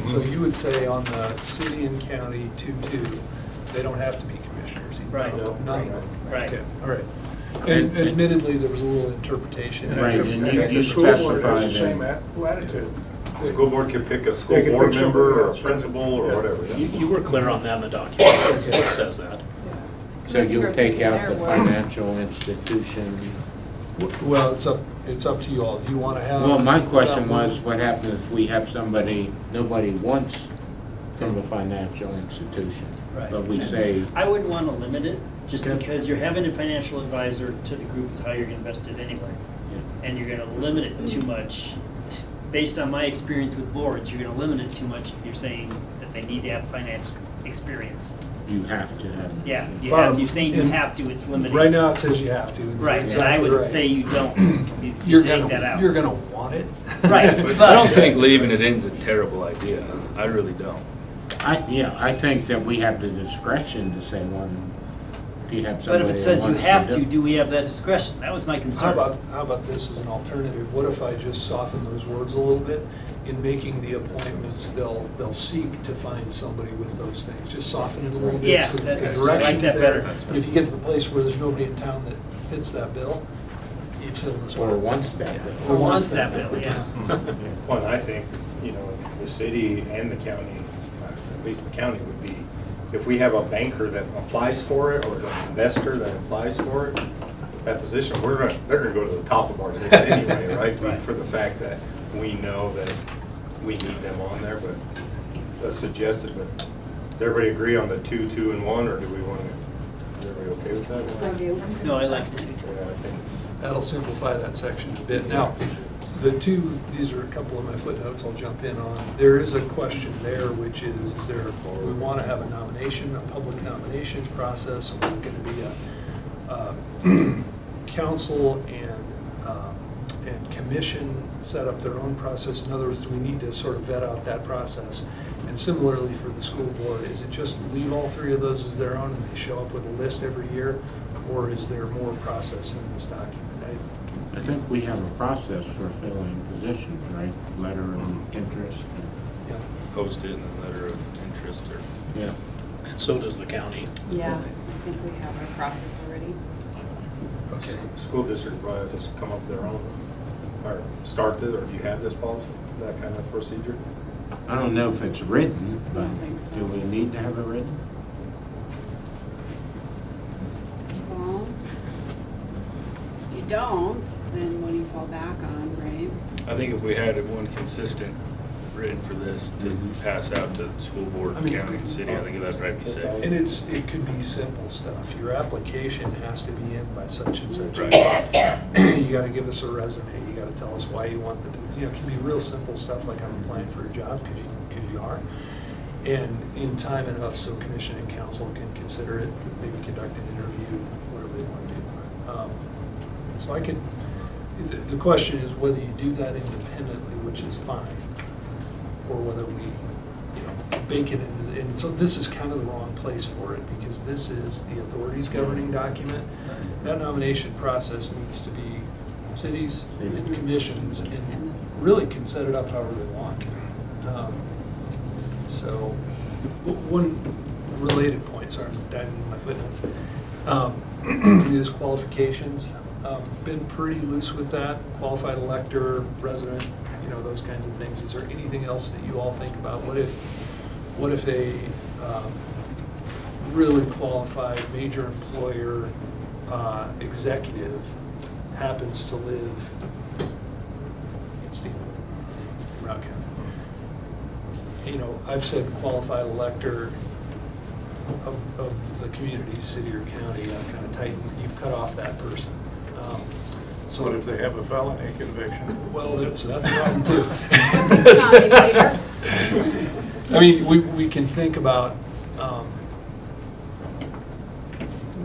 So you would say on the city and county 2-2, they don't have to be commissioners? Right. None of them? Right. Okay, all right. And admittedly, there was a little interpretation. And Right, if- and and you the school board specified has the same that. latitude. The school board could pick a school They could board pick member somebody or a else, yeah. principal or Yeah. whatever. yeah. You were clear on that in the document. It says that. So you'll take out the There was- financial institution. Well, it's up to you all. Do you want to have? Well, my question was, what happens if we have somebody, nobody wants from the financial institution? Right. But we say, I wouldn't want to limit it, just Okay. because you're having a financial advisor to the group is how you're going to invest it anyway. And you're going to limit it too much. Based on my experience with boards, you're going to limit it too much if you're saying that they need to have finance experience. you have to have. Yeah, you have, you're saying you have to, it's limited. Right now, it says you have to. and you're Right, and I exactly would right. say you don't. You You're take gonna, that out. You're gonna want it. Right, But but- I don't think leaving it in is a terrible idea. I really don't. I think that we have the discretion to say one, if you have But somebody if it that says you wants to have do to, it. do we have that discretion? That was my concern. How about this as an alternative? What if I just soften those words a little bit? In making the appointments, they'll seek to find somebody with those things. Just soften it a little bit. Yeah, so the that's- direction's I like that there. better. But if you get to the place where there's nobody in town that fits that bill, you fill this one. Or wants that. Yeah. Or wants that bill, yeah. Well, and I think, the city and the county, at least the county would be, if we have a banker that applies for it or an investor that applies for it, that position, they're gonna go to the top of our list anyway, right? Right. For the fact that we know that we need them on there, but that's suggested, but does everybody agree on the 2, 2, and 1, or do we want to, is everybody okay with that? I do. No, I like the two. Yeah, I think, That'll simplify that section a bit. Now, the two, these are a couple of my footnotes I'll jump in on. There is a question there, which is there, we want to have a nomination, a public nomination process, or we're going to be a council and commission set up their own process. In other words, we need to sort of vet out that process. And similarly for the school board, is it just leave all three of those as their own and they show up with a list every year? Or is there more process in this document? I think we have a process for filling positions, right? Letter of interest. Yeah. Post it in the letter of interest or. Yeah. And so does the county. Yeah, I think we have our process already. Okay. school district probably just come up with their own, or start this, or do you have this policy, that kind of procedure? I don't know if it's written, I but don't think so. do we need to have it written? Well, if you don't, then what do you fall back on, right? I think if we had one consistent written for this to pass out to the school board, I mean, county, and city, I think that'd probably be safe. And it could be simple stuff. Your application has to be in by such and such. Right. You gotta give us a resume, you gotta tell us why you want it can be real simple stuff like I'm applying for a job, because you are. And in time enough so commission and council can consider it, maybe conduct an interview, whatever they want to do. So I could, the question is whether you do that independently, which is fine, or whether we, bake it into, and so this is kind of the wrong place for it, because this is the authority's governing document. That nomination process needs to be cities and commissions, and really can set it up however they want. So, one related point, sorry, I'm diving into my footnotes, is qualifications. Been pretty loose with that, qualified elector, resident, those kinds of things. Is there anything else that you all think about? What if a really qualified major employer executive happens to live in Steamboat, Route County? I've said qualified elector of the community, city or county, kind of tighten, you've cut off that person. So what if they have a felony conviction? Well, that's a problem too. Tommy, I mean, we can think about,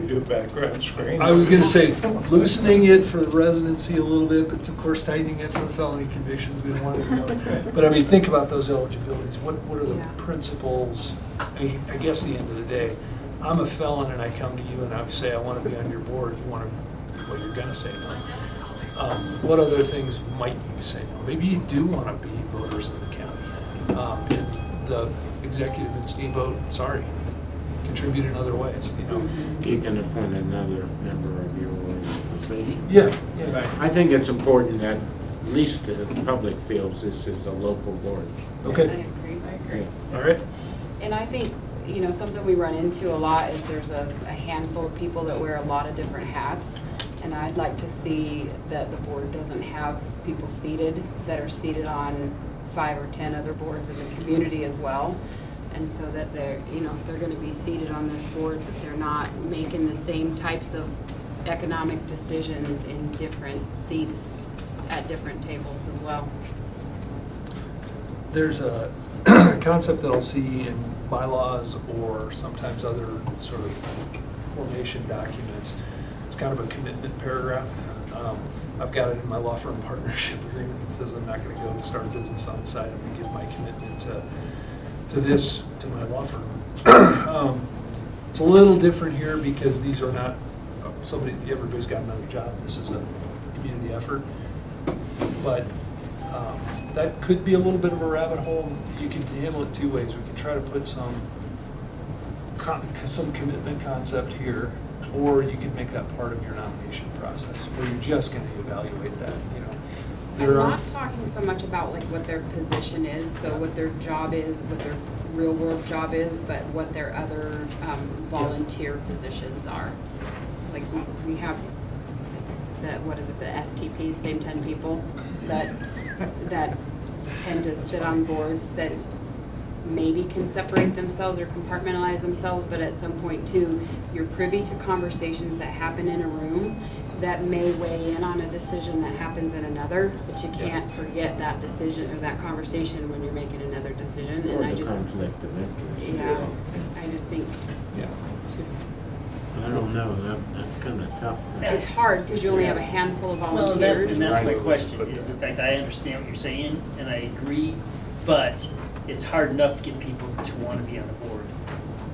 We do background screens. I was gonna say loosening it for the residency a little bit, but of course tightening it for the felony convictions, we don't want to go. But I mean, think about those eligibilities. What are the Yeah. principles? I guess the end of the day, I'm a felon and I come to you and I say, I want to be on your board. You want to, well, you're gonna say no. What other things might you say no? Maybe you do want to be voters in the county. And the executive in Steamboat, sorry, contribute in other ways, You can appoint another member of your organization. Yeah. Right. I think it's important that at least the public feels this is a local board. I Okay, agree. all right. And I think, something we run into a lot is there's a handful of people that wear a lot of different hats. And I'd like to see that the board doesn't have people seated that are seated on 5 or 10 other boards in the community as well. And so that they're, if they're gonna be seated on this board, that they're not making the same types of economic decisions in different seats at different tables as well. There's a concept that I'll see in bylaws or sometimes other sort of formation documents. It's kind of a commitment paragraph. I've got it in my law firm partnership agreement. It says I'm not going to go and start a business on site. I'm going to give my commitment to my law firm. It's a little different here because these are not everybody's got another job. This is a community effort. But that could be a little bit of a rabbit hole. You can handle it two ways. We can try to put some commitment concept here, or you can make that part of your nomination process, where you're just going to evaluate that. I'm not talking so much about like what their position is, so what their job is, what their real world job is, but what their other volunteer positions are. Like we have what is it, the STP, same 10 people that tend to sit on boards that maybe can separate themselves or compartmentalize themselves, but at some point too, you're privy to conversations that happen in a room that may weigh in on a decision that happens in another, but you can't forget that decision or that conversation when you're making another decision. Or And I the just, conflict of interest. yeah, I just think Yeah. I don't know, that's kind of tough. it's hard because you only have a handful of Well, volunteers. and that's my Right. question, is in fact, I understand what you're saying, and I agree, but it's hard enough to get people to want to be on the board.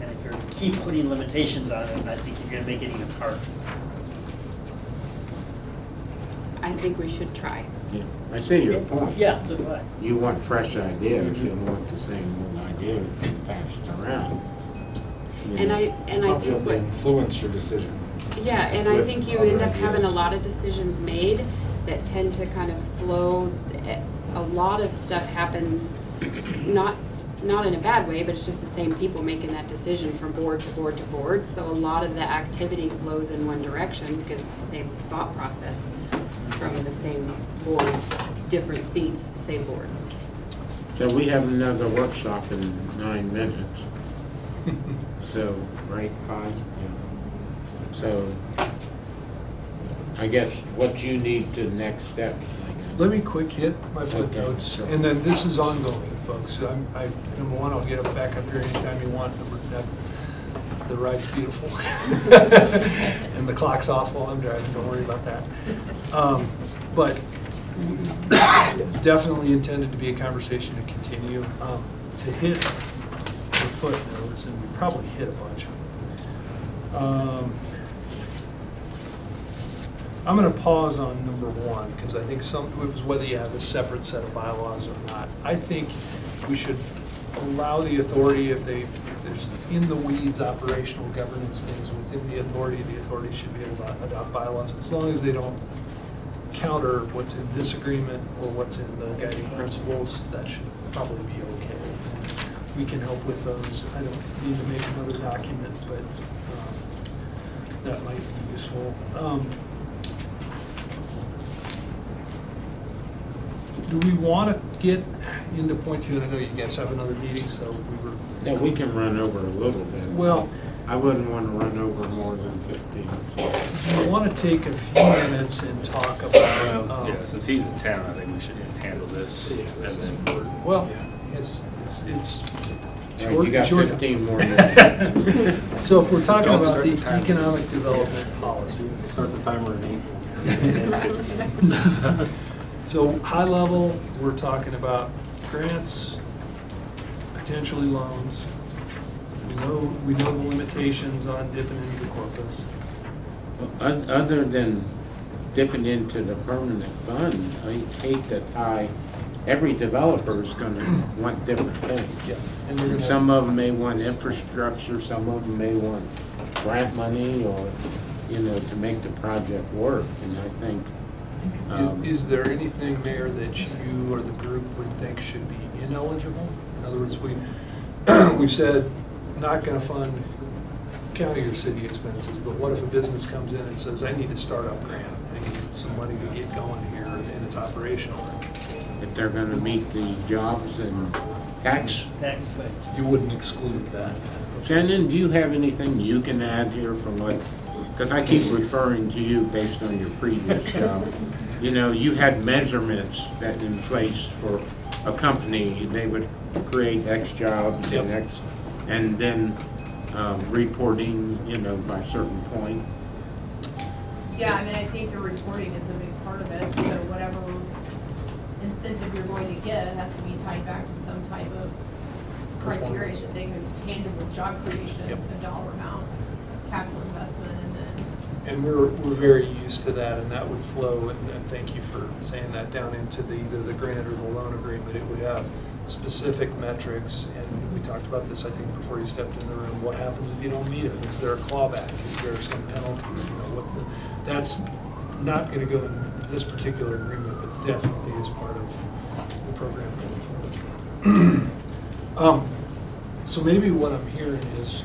And if you keep putting limitations on it, I think you're gonna make it even harder. I think we should try. Yeah, I see your point. Yeah, so do I. You want fresh ideas, you don't want the same old ideas being passed around. You And know. I think what, influence your decision. yeah, and I with think you other end up having a ideas. lot of decisions made that tend to kind of flow. A lot of stuff happens, not in a bad way, but it's just the same people making that decision from board to board to board. So a lot of the activity flows in one direction because it's the same thought process from the same boards, different seats, same board. So we have another workshop in 9 minutes. So, right, 5? Yeah. So, I guess what you need to next steps, I guess. Let me quick hit my footnotes, sure. and then this is ongoing, folks. Number one, I'll get up back up here anytime you want. The ride's beautiful. And the clock's off while I'm driving, don't worry about that. But definitely intended to be a conversation to continue. To hit the footnotes, and we probably hit a bunch of them. I'm going to pause on number one, because I think it was whether you have a separate set of bylaws or not. I think we should allow the authority, if there's in the weeds operational governance things within the authority should be able to adopt bylaws, as long as they don't counter what's in this agreement or what's in the guiding principles. That should probably be okay. We can help with those. I don't need to make another document, but that might be useful. Do we want to get into point two? And I know you guys have another meeting, so we were. Yeah, we can run over a little bit. Well, I wouldn't want to run over more than 15. So. I want to take a few minutes and talk about. Yeah, since he's in town, I think we should handle this and then. Well, it's All right, you got your 15 more minutes. So if we're talking Don't about start the the timer. economic development policy. Start the timer at 8. So high level, we're talking about grants, potentially loans. We know the limitations on dipping into the corpus. Other than dipping into the permanent fund, I hate that every developer is going to want different things. Yeah. And we're gonna. Some of them may want infrastructure, some of them may want grant money or, to make the project work. And I think, Is there anything there that you or the group would think should be ineligible? In other words, we've said not going to fund county or city expenses, but what if a business comes in and says, I need a startup grant, I need some money to get going here, and it's operational? if they're going to meet the jobs and tax. You wouldn't exclude that? Shannon, do you have anything you can add here from what, because I keep referring to you based on your previous job. You had measurements that in place for a company, they would create X jobs and X, and then reporting, by a certain point. Yeah, I mean, I think the reporting is a big part of it, so whatever incentive you're going to get has to be tied back to some type of criteria that they could tangible job creation, a dollar amount, capital investment, and then. And we're very used to that, and that would flow, and thank you for saying that, down into either the grant or the loan agreement. It would have specific metrics, and we talked about this, I think, before you stepped in the room. What happens if you don't meet them? Is there a clawback? Is there some penalties? That's not going to go in this particular agreement, but definitely is part of the program going forward. So maybe what I'm hearing is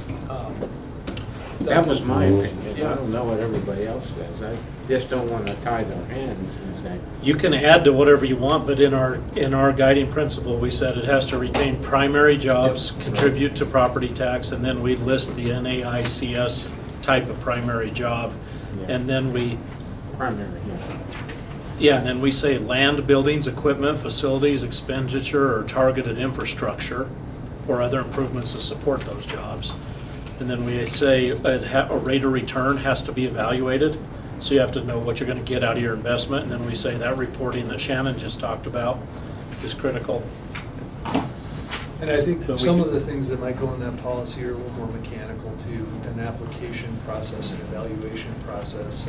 That was my opinion. I Yeah. don't know what everybody else says. I just don't want to tie their hands and say, You can add to whatever you want, but in our guiding principle, we said it has to retain primary jobs, contribute to property tax, and then we list the NAICS type of primary job. Yeah. And then we, primary, and then we say land, buildings, equipment, facilities, expenditure, or targeted infrastructure, or other improvements to support those jobs. And then we say a rate of return has to be evaluated, so you have to know what you're gonna get out of your investment. And then we say that reporting that Shannon just talked about is critical. And I think But we some could- of the things that might go in that policy are a little more mechanical to an application process, an evaluation process,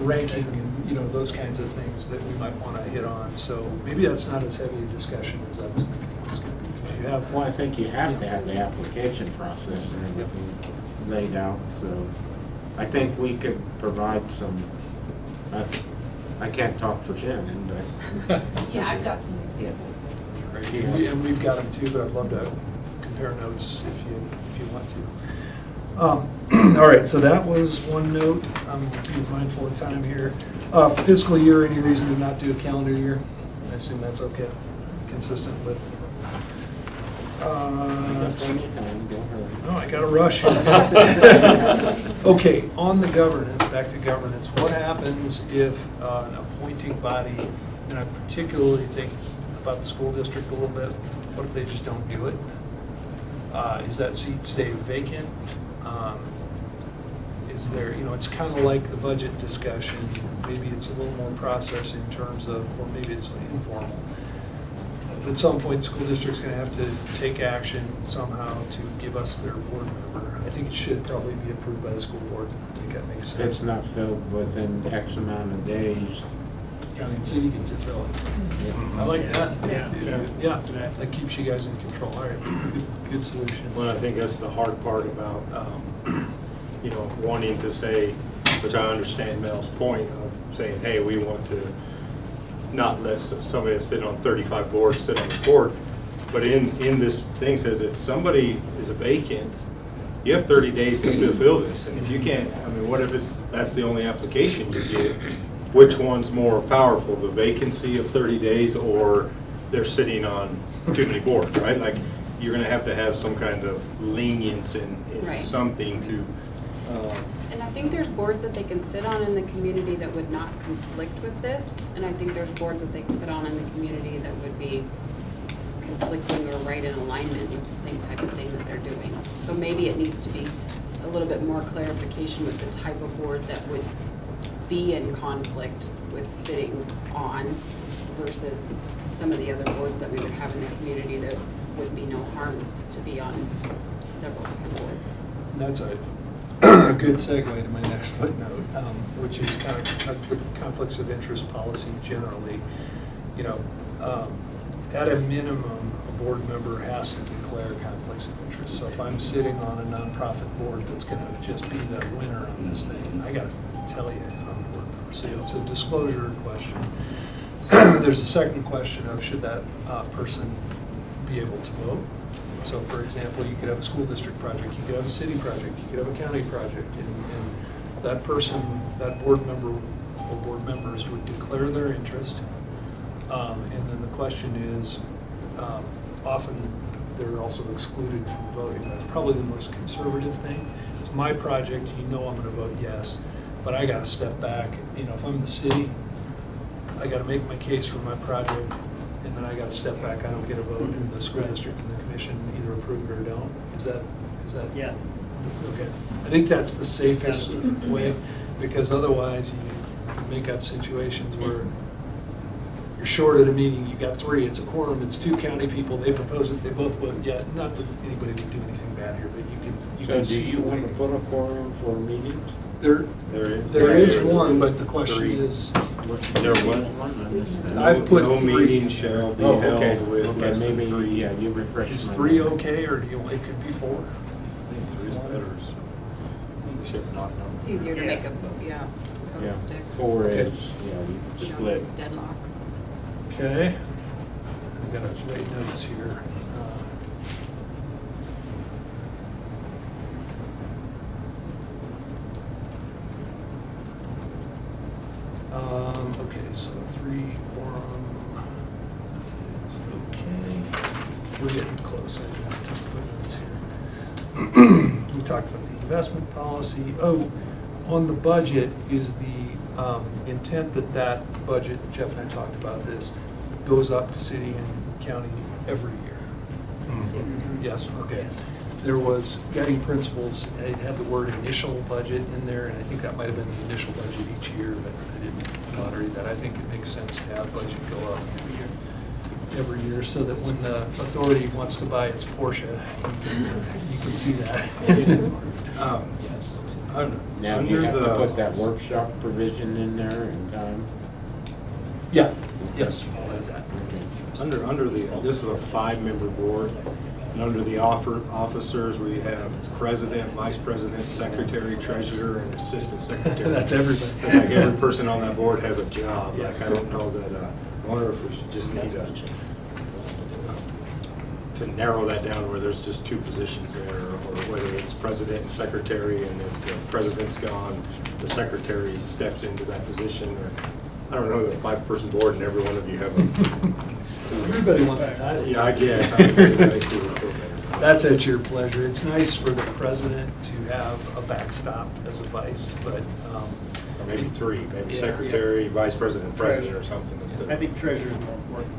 ranking, and, you know, those kinds of things that we might want to hit on. So maybe that's not as heavy a discussion as I was thinking it was going to be. 'Cause you have, well, I think you have to have the application process and everything laid out, so I think we could provide some, I can't talk for Shannon, but. Yeah, I've got some examples. and we've got them too, but I'd love to compare notes if you want to. All right, so that was one note. I'm being mindful of time here. Fiscal year, any reason to not do a calendar year? I assume that's okay, consistent with. Plenty of time, don't hurry. No, I gotta rush. Okay, on the governance, back to governance, what happens if an appointing body, and I particularly think about the school district a little bit, what if they just don't do it? Is that seat stay vacant? Is there, you know, it's kind of like the budget discussion, maybe it's a little more process in terms of, or maybe it's informal. At some point, the school district's gonna have to take action somehow to give us their board member. I think it should probably be approved by the school board. I think that makes If sense. it's not filled within X amount of days. County and city gets to fill it. I like that. Yeah, that keeps you guys in control. All right, good solution. Well, I think that's the hard part about, you know, wanting to say, which I understand Mel's point of saying, hey, we want to not let somebody that's sitting on 35 boards sit on this board. But in this thing says if somebody is a vacant, you have 30 days to fulfill this. And if you can't, I mean, what if that's the only application you get? Which one's more powerful, the vacancy of 30 days or they're sitting on too many boards, right? Like, you're gonna have to have some kind of lenience in Right. something to, And I think there's boards that they can sit on in the community that would not conflict with this, and I think there's boards that they can sit on in the community that would be conflicting or right in alignment with the same type of thing that they're doing. So maybe it needs to be a little bit more clarification with the type of board that would be in conflict with sitting on versus some of the other boards that we would have in the community that would be no harm to be on several different boards. And that's a good segue to my next footnote, which is kind of conflicts of interest policy generally. You know, at a minimum, a board member has to declare conflicts of interest. So if I'm sitting on a nonprofit board that's going to just be the winner on this thing, I got to tell you if I'm a board member. So it's a disclosure question. There's a second question of should that person be able to vote? So for example, you could have a school district project, you could have a city project, you could have a county project, and that person, that board member or board members would declare their interest. And then the question is, often they're also excluded from voting. That's probably the most conservative thing. It's my project, you know I'm gonna vote yes, but I gotta step back. You know, if I'm the city, I gotta make my case for my project, and then I gotta step back, I don't get a vote, and the school district and the commission either approve it or don't. Is that? Yeah. Okay. I think that's the safest way, because otherwise you can make up situations where you're short at a meeting, you got 3, it's a quorum, it's 2 county people, they propose it, they both vote, yeah, not that anybody would do anything bad here, but you So can do see. you want to put a quorum for a meeting? There There is is one, but the question 3. is, There was one? I missed that. I've put no 3. meeting shall be Oh, okay, held with okay, less than maybe, 3. yeah, you refreshed Is my 3 memory. okay, or do you, it could be 4? I think 3 is better. We should not know. It's easier to Yeah. make a, yeah, Yeah, vote stick. 4 Okay. is, yeah, You you don't split. deadlock. Okay. I gotta write notes here. so 3 quorum. Okay, we're getting close. I got 10 footnotes here. We talked about the investment policy. Oh, on the budget, is the intent that that budget, Jeff and I talked about this, goes up to city and county every year? Yes, okay. There was guiding principles, it had the word initial budget in there, and I think that might have been the initial budget each year, but I didn't monitor that. I think it makes sense to have budget go up every year so that when the authority wants to buy its Porsche, you can see that. Yes. Now, do you have to put that workshop provision in there in time? Yeah, yes, I'll have that. Under the, this is a 5-member board, and under the officers, we have president, vice president, secretary, treasurer, and assistant secretary. That's everybody. It's like every person on that board has a job. Like, I don't know that, I wonder if we should just need to narrow that down where there's just 2 positions there, or whether it's president and secretary, and if the president's gone, the secretary steps into that position, or, I don't know, the 5-person board and every one of you have a. Everybody wants a title. Yeah, I guess. I agree with that. That's at your pleasure. It's nice for the president to have a backstop as a vice, but. Or maybe 3, maybe Yeah. secretary, vice president, president, or something instead. I think treasurer's more important.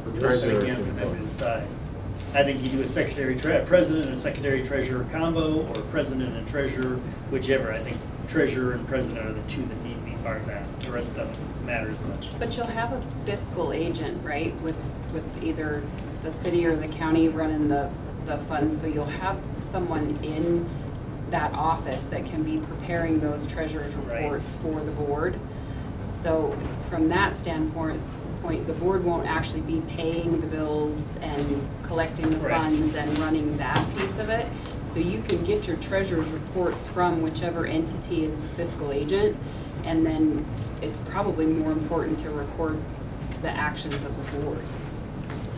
But Treasurer again, is for them to important. decide. I think you do a president and secretary treasurer combo, or president and treasurer, whichever. I think treasurer and president are the 2 that need to be part of that. The rest doesn't matter as much. But you'll have a fiscal agent, right, with either the city or the county running the funds, so you'll have someone in that office that can be preparing those treasurer's reports for the board. So from that standpoint, the board won't actually be paying the bills and collecting the funds and running that piece of it. So you can get your treasurer's reports from whichever entity is the fiscal agent, and then it's probably more important to record the actions of the board.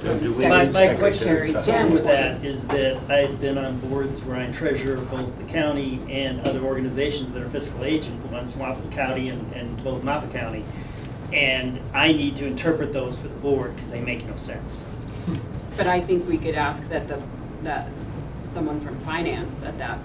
So do we My need question secretary? with that is that I've been on boards where I'm treasurer of both the county and other organizations that are fiscal agent, the ones from Moffett County and both Moffett County. And I need to interpret those for the board because they make no sense. But I think we could ask that someone from finance that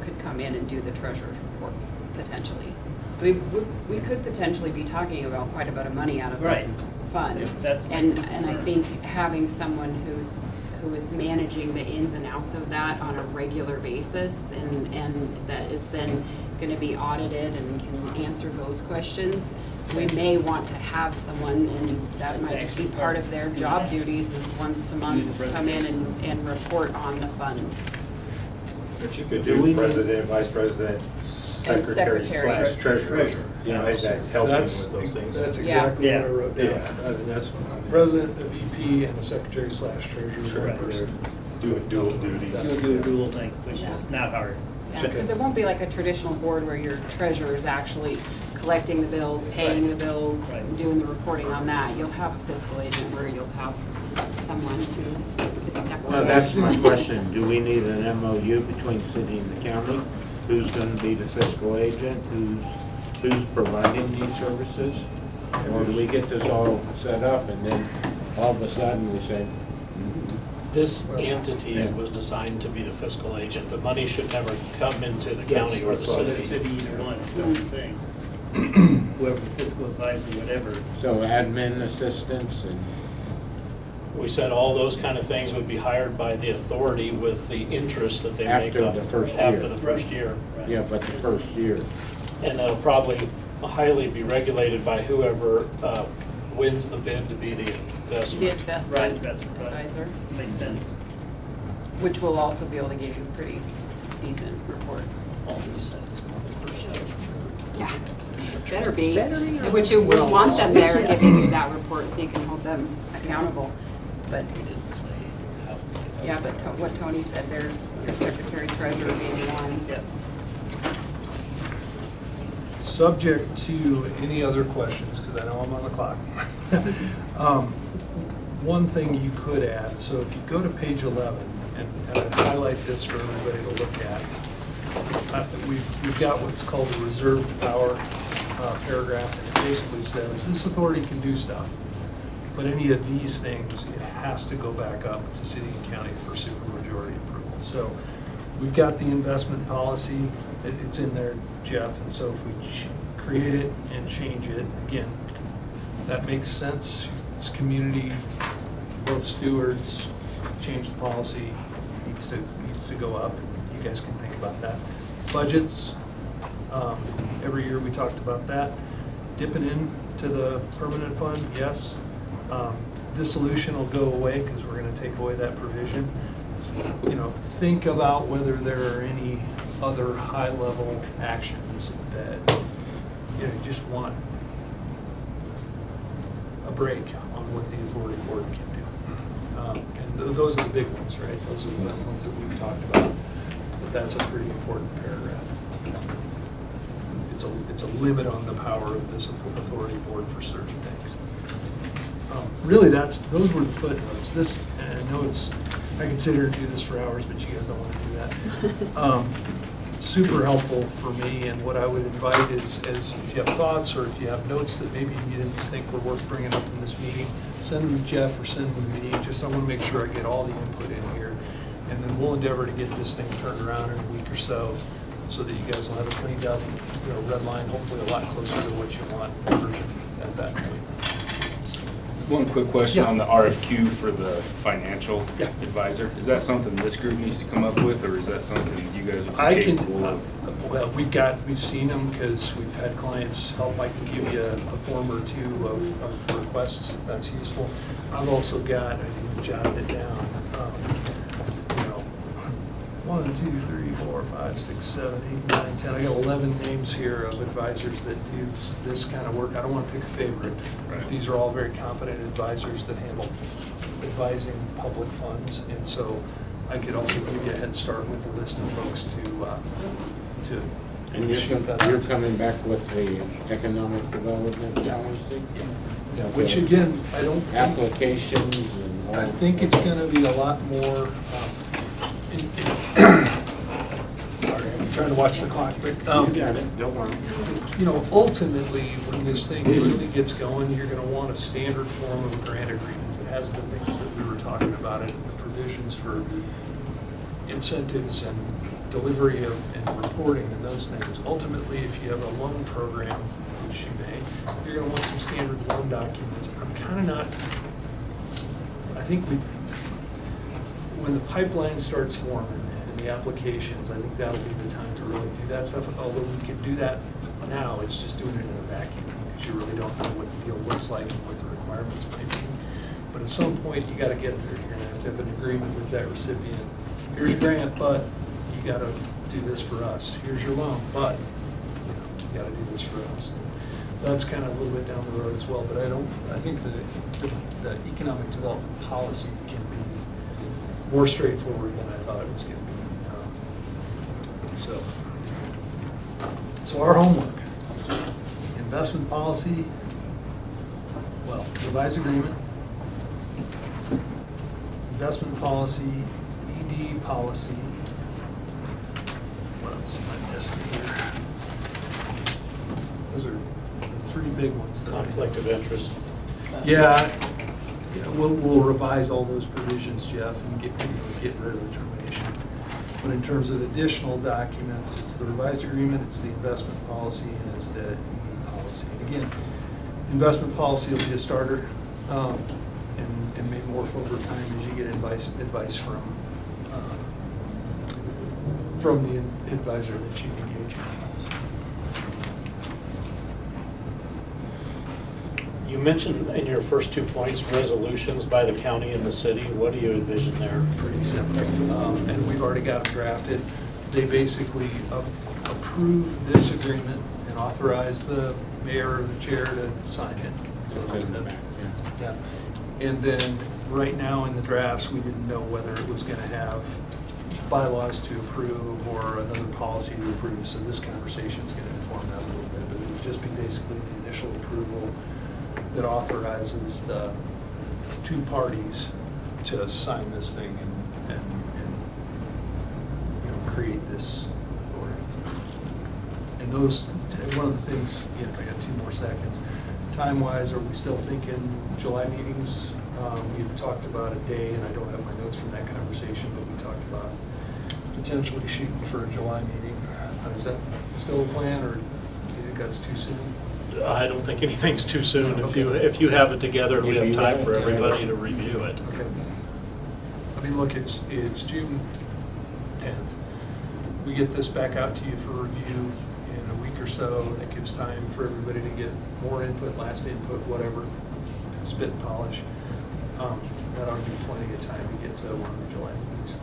could come in and do the treasurer's report, potentially. I mean, we could potentially be talking about quite a bit of money out of this fund. That's my And I concern. think having someone who is managing the ins and outs of that on a regular basis and that is then gonna be audited and can answer those questions, we may want to have someone, and that might just be part of their job duties, is once a month come in and report on the funds. But you could Do we do need- president, vice president, secretary secretary. / treasurer. You know, that's helping That's with those things. That's exactly what I wrote Yeah, down. that's what I mean. President, a VP, and a secretary / treasurer, Sure, one person. they're doing dual duties. We'll do a dual thing, which is not hard. Yeah, because it won't be like a traditional board where your treasurer is actually collecting the bills, paying the bills, Right. doing the reporting on that. You'll have a fiscal agent where you'll have someone who can step away. Well, that's my question. Do we need an MOU between city and the county? Who's going to be the fiscal agent? Who's providing these services? Or do we get this all set up and then all of a sudden we say, This entity was designed to be the fiscal agent. The money should never come into the county or the that's what The city. city, either one, it's own thing. Whoever, fiscal advisor, whatever. so admin assistants and, We said all those kind of things would be hired by the authority with the interest that they make After up the first after year. the first year. yeah, but the first year. And that'll probably highly be regulated by whoever wins the bid to be the The investment. Right, investment investment advisor, Makes sense. which will also be able to give you a pretty decent report. All we said is more than first year. Yeah, better be, which you will want them there giving you that report so you can hold them accountable. But, We didn't say how. yeah, but what Tony said, their secretary treasurer being one. Yeah. Subject to any other questions, because I know I'm on the clock. One thing you could add, so if you go to page 11, and I highlight this for everybody to look at, we've got what's called the reserved power paragraph, and it basically says this authority can do stuff, but any of these things, it has to go back up to city and county for supermajority approval. So we've got the investment policy, it's in there, Jeff, and so if we create it and change it, again, that makes sense. It's community, both stewards, change the policy, needs to go up. You guys can think about that. Budgets, every year we talked about that. Dipping in to the permanent fund, yes. Dissolution will go away because we're gonna take away that provision. You know, think about whether there are any other high-level actions that, you know, you just want a break on what the authority board can do. And those are the big ones, right? Those are the ones that we've talked about. But that's a pretty important paragraph. It's a limit on the power of this authority board for certain things. Really, those were the footnotes. This, and I know I could sit here and do this for hours, but you guys don't want to do that. Super helpful for me, and what I would invite is if you have thoughts or if you have notes that maybe you didn't think were worth bringing up in this meeting, send them to Jeff or send them to me. Just I want to make sure I get all the input in here, and then we'll endeavor to get this thing turned around in a week or so that you guys will have it cleaned up, you know, red line, hopefully a lot closer to what you want version at that point. One quick question Yeah. on the RFQ for the financial Yeah. advisor. Is that something this group needs to come up with, or is that something you guys would I be can, capable of? well, we've seen them because we've had clients help. I can give you a form or two of requests if that's useful. I've also got, I think we jotted it down, you know, 1, 2, 3, 4, 5, 6, 7, 8, 9, 10. I got 11 names here of advisors that do this kind of work. I don't want to pick a favorite. Right. These are all very competent advisors that handle advising public funds, and so I could also give you a head start with a list of folks to And shoot that you're out. coming back with the economic development policy? Yeah, which again, I don't think, Applications and all? I think it's gonna be a lot more, sorry, I'm trying to watch the clock, but, You got it, don't worry. you know, ultimately, when this thing really gets going, you're gonna want a standard form of a grant agreement that has the things that we were talking about, and the provisions for incentives and delivery of, and reporting and those things. Ultimately, if you have a loan program, which you may, you're gonna want some standard loan documents. I'm kinda not, I think when the pipeline starts forming and the applications, I think that'll be the time to really do that stuff. Although we can do that now, it's just doing it in a vacuum, because you really don't know what the deal looks like and what the requirements might be. But at some point, you gotta get there. You're gonna have to have an agreement with that recipient. Here's your grant, but you gotta do this for us. Here's your loan, but you gotta do this for us. So that's kind of a little bit down the road as well, but I think the economic development policy can be more straightforward than I thought it was gonna be. So our homework, investment policy, well, revised agreement, investment policy, ED policy. What else am I missing here? Those are the 3 big ones. Conflict of interest. Yeah, we'll revise all those provisions, Jeff, and get rid of the termination. But in terms of additional documents, it's the revised agreement, it's the investment policy, and it's the ED policy. And again, investment policy will be a starter, and may morph over time as you get advice from the advisor that you engage with. You mentioned in your first 2 points, resolutions by the county and the city. What do you envision there? Pretty simple, and we've already got them drafted. They basically approve this agreement and authorize the mayor or the chair to sign it. So It's in the that's- back, yeah. And then, right now in the drafts, we didn't know whether it was gonna have bylaws to approve or another policy to approve, so this conversation's gonna inform that a little bit, but it would just be basically the initial approval that authorizes the 2 parties to sign this thing and you know, create this authority. And those, one of the things, if I got 2 more seconds, time-wise, are we still thinking July meetings? We had talked about a day, and I don't have my notes from that conversation, but we talked about potentially shooting for a July meeting. Is that still a plan, or do you think that's too soon? I don't think anything's too soon. If you have it together, we have time for everybody to review it. Okay. I mean, look, it's June 10th. We get this back out to you for review in a week or so. That gives time for everybody to get more input, last input, whatever, spit and polish. That ought to be plenty of time to get to one of the July meetings.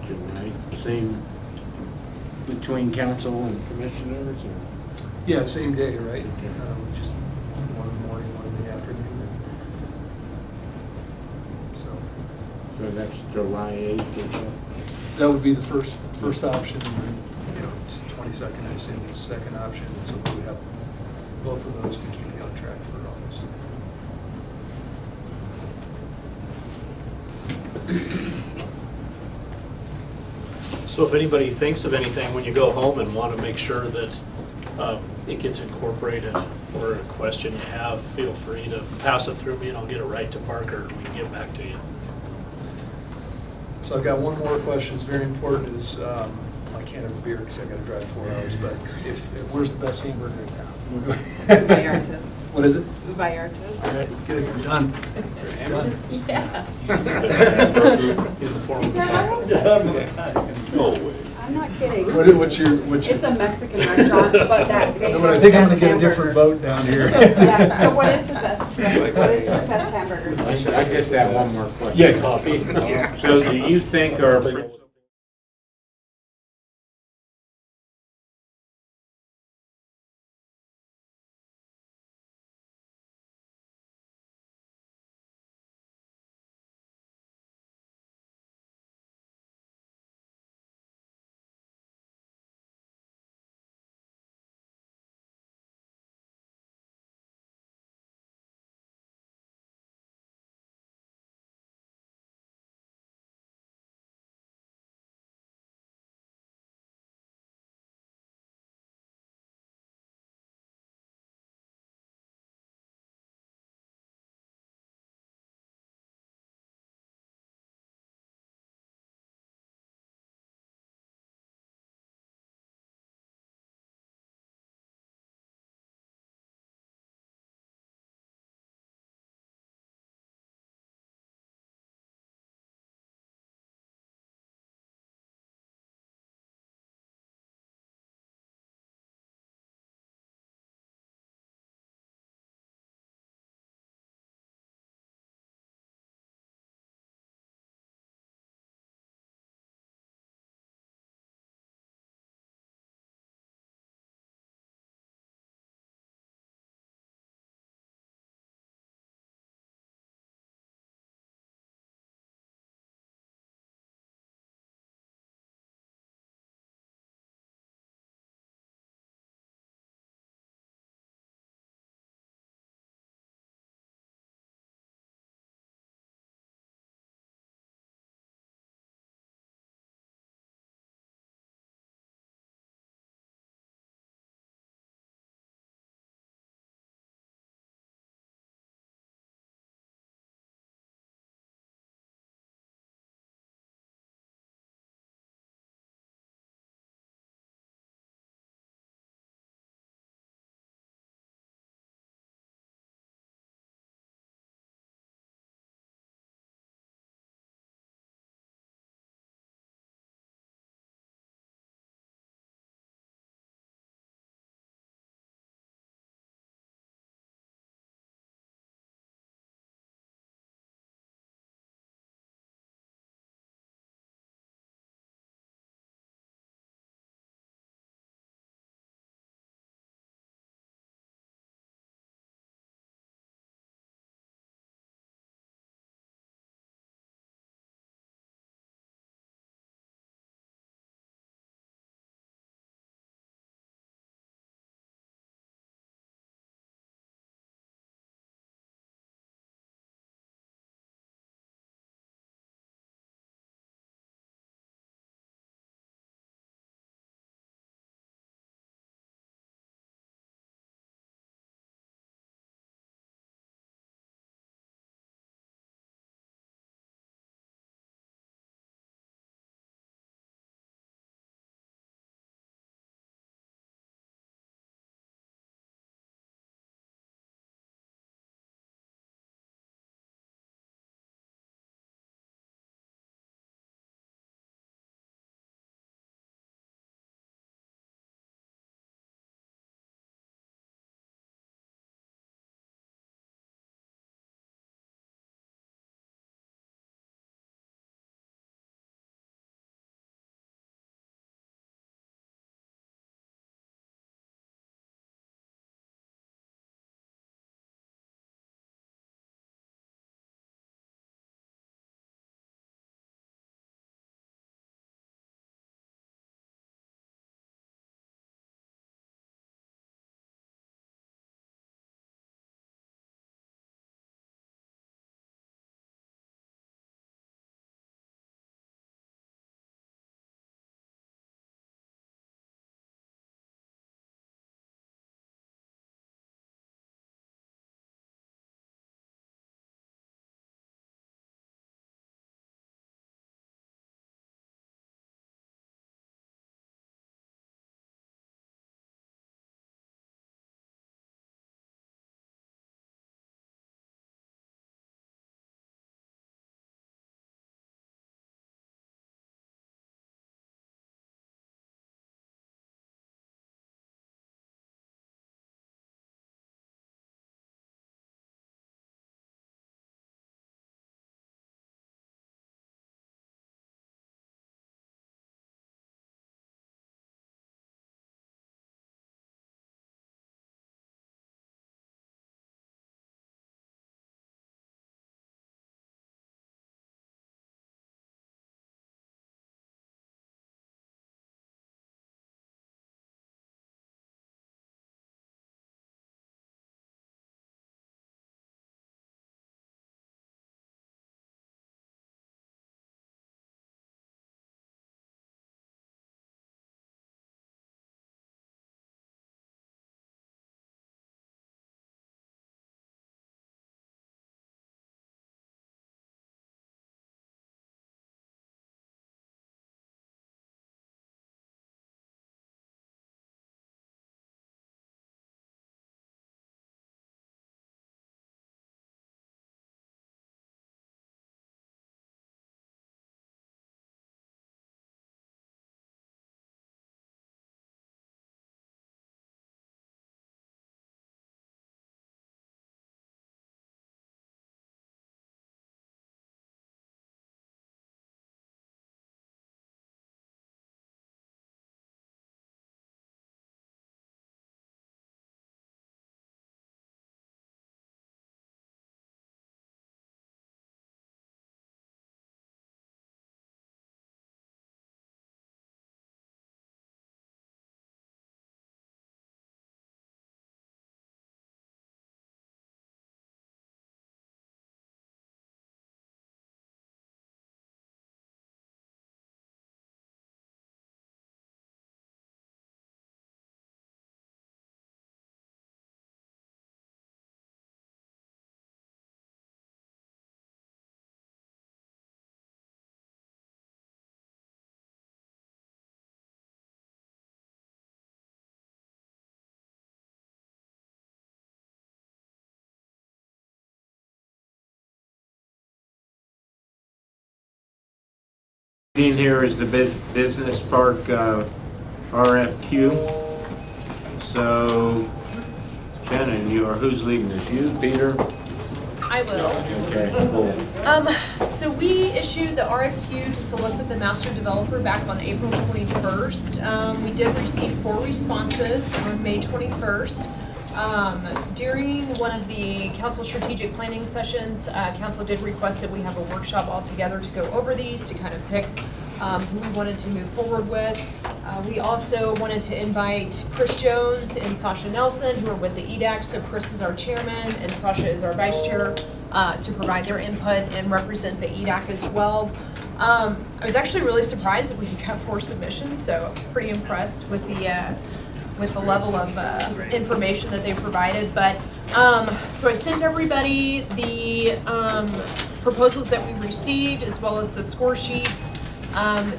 July, same between council and commissioners, or? Yeah, same day, right? Okay. Just one in the morning, one in the afternoon. So So that's July 8th or so? that would be the first option. And, it's 22nd, I assume, is the second option. And so we have both of those to keep you on track for August. So if anybody thinks of anything when you go home and want to make sure that it gets incorporated, or a question you have, feel free to pass it through me and I'll get it right to Parker and we can get back to you. So I've got one more question. It's very important. Is I can't have a beer because I got to drive 4 hours. But where's the best hamburger in town? Vallarta's. What is it? Vallarta's. All right, good. Done. Done. Yeah. In the form of I'm not kidding. What's your? It's a Mexican restaurant, but that they I have think the I'm best going to get a different hamburger. vote down here. Yeah, so what is the best hamburger? I just have one more question. Yeah, coffee. So do you think our In here is the business park RFQ. So, Shannon, who's leading this? You, Peter? I will. Okay, cool. So we issued the RFQ to solicit the master developer back on April 21st. We did receive 4 responses on May 21st. During one of the council strategic planning sessions, council did request that we have a workshop all together to go over these, to kind of pick who we wanted to move forward with. We also wanted to invite Chris Jones and Sasha Nelson, who are with the EDAC. So Chris is our chairman and Sasha is our vice chair, to provide their input and represent the EDAC as well. I was actually really surprised that we got 4 submissions, so pretty impressed with the level of information that they provided. But so I sent everybody the proposals that we received, as well as the score sheets,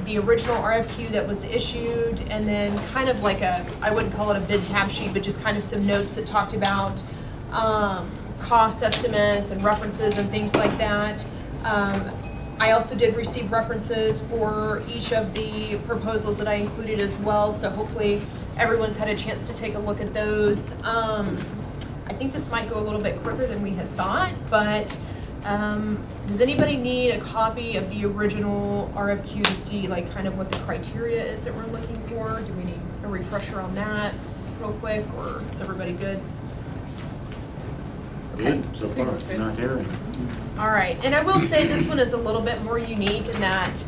the original RFQ that was issued, and then kind of like I wouldn't call it a bid tab sheet, but just kind of some notes that talked about cost estimates and references and things like that. I also did receive references for each of the proposals that I included as well, so hopefully everyone's had a chance to take a look at those. I think this might go a little bit quicker than we had thought, but does anybody need a copy of the original RFQ to see like kind of what the criteria is that we're looking for? Do we need a refresher on that real quick, or is everybody good? Good, so far, not hearing. All right, and I will say this one is a little bit more unique in that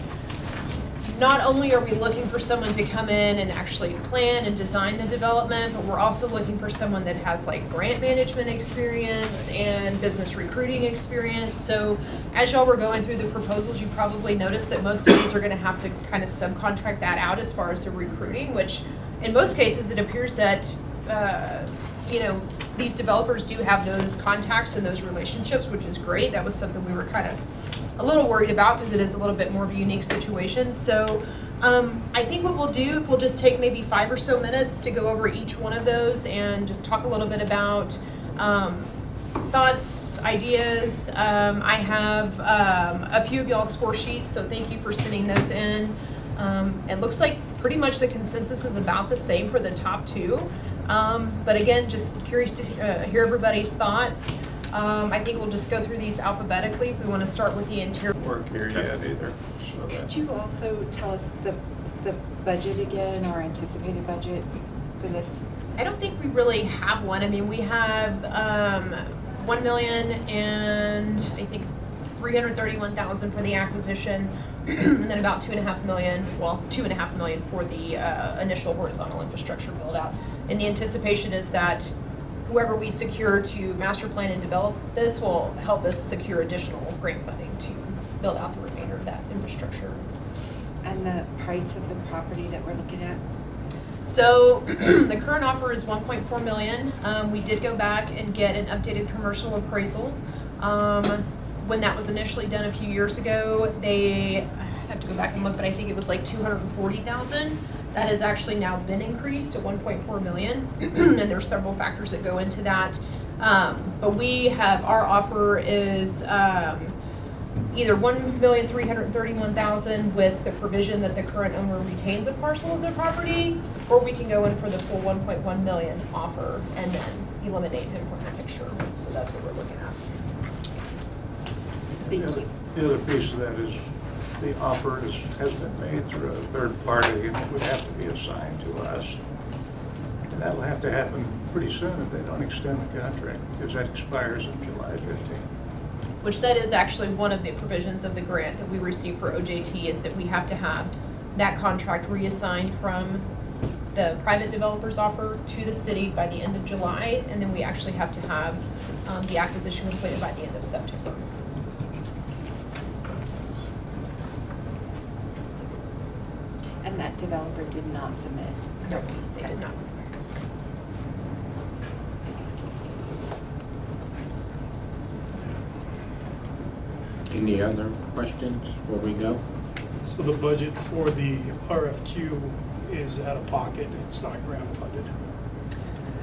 not only are we looking for someone to come in and actually plan and design the development, but we're also looking for someone that has like grant management experience and business recruiting experience. So as y'all were going through the proposals, you probably noticed that most of these are gonna have to kind of subcontract that out as far as the recruiting, which in most cases it appears that these developers do have those contacts and those relationships, which is great. That was something we were kind of a little worried about because it is a little bit more of a unique situation. So I think what we'll do, we'll just take maybe 5 or so minutes to go over each one of those and just talk a little bit about thoughts, ideas. I have a few of y'all's score sheets, so thank you for sending those in. It looks like pretty much the consensus is about the same for the top 2. But again, just curious to hear everybody's thoughts. I think we'll just go through these alphabetically. If we want to start with the interior. Work here yet either. So Could you also tell us the budget again, or anticipated budget for this? I don't think we really have one. I mean, we have 1 million and I think 331,000 for the acquisition, and then about 2.5 million. Well, 2.5 million for the initial horizontal infrastructure build out. And the anticipation is that whoever we secure to master plan and develop this will help us secure additional grant funding to build out the remainder of that infrastructure. And the price of the property that we're looking at? So the current offer is 1.4 million. We did go back and get an updated commercial appraisal. When that was initially done a few years ago, I have to go back and look, but I think it was like 240,000. That has actually now been increased to 1.4 million, and there's several factors that go into that. But our offer is either 1,331,000 with the provision that the current owner retains a parcel of the property, or we can go in for the full 1.1 million offer and then eliminate him from the picture. So that's what we're looking at. Thank you. the other piece of that is the offer has been made through a third party and it would have to be assigned to us. And that'll have to happen pretty soon if they don't extend the contract, because that expires on July 15th. Which that is actually one of the provisions of the grant that we receive for OJT, is that we have to have that contract reassigned from the private developer's offer to the city by the end of July, and then we actually have to have the acquisition completed by the end of September. And that developer did not submit? No, they did not. Any other questions before we go? So the budget for the RFQ is out of pocket, it's not grant funded.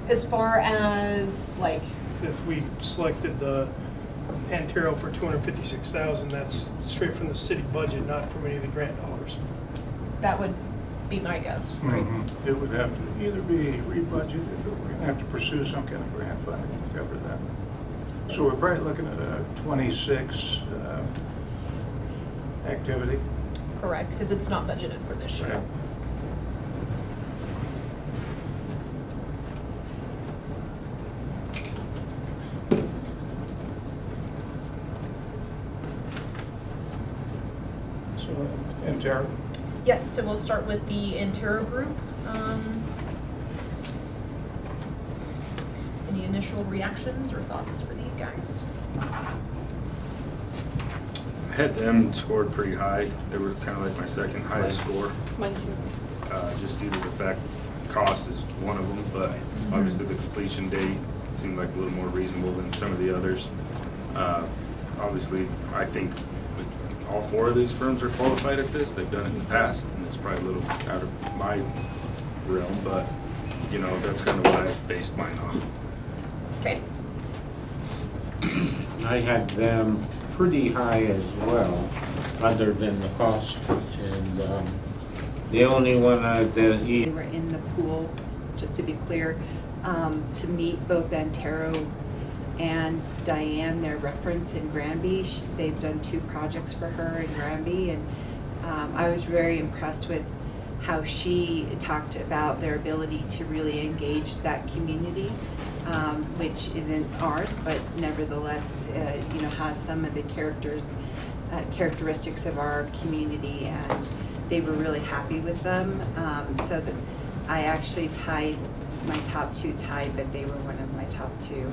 As far as like, If we selected the Antero for $256,000, that's straight from the city budget, not from any of the grant dollars. That would be my guess, right? It would have to either be rebudgeted or we're gonna have to pursue some kind of grant funding to cover that. So we're probably looking at a 26 activity. Correct, because it's not budgeted for this year. Right. So, and Tara? Yes, so we'll start with the Antero group. Any initial reactions or thoughts for these guys? I had them scored pretty high. They were kind of like my second highest score, Mine too. just due to the fact cost is one of them, but obviously the completion date seemed like a little more reasonable than some of the others. Obviously, I think all four of these firms are qualified at this. They've done it in the past, and it's probably a little out of my realm, but you know, that's kind of what I based mine on. Okay. I had them pretty high as well, other than the cost. And the only one They were in the pool, just to be clear, to meet both Antero and Diane, their reference in Granby. They've done 2 projects for her in Granby, and I was very impressed with how she talked about their ability to really engage that community, which isn't ours, but nevertheless, has some of the characteristics of our community, and they were really happy with them. So that I actually my top 2 tied, but they were one of my top 2.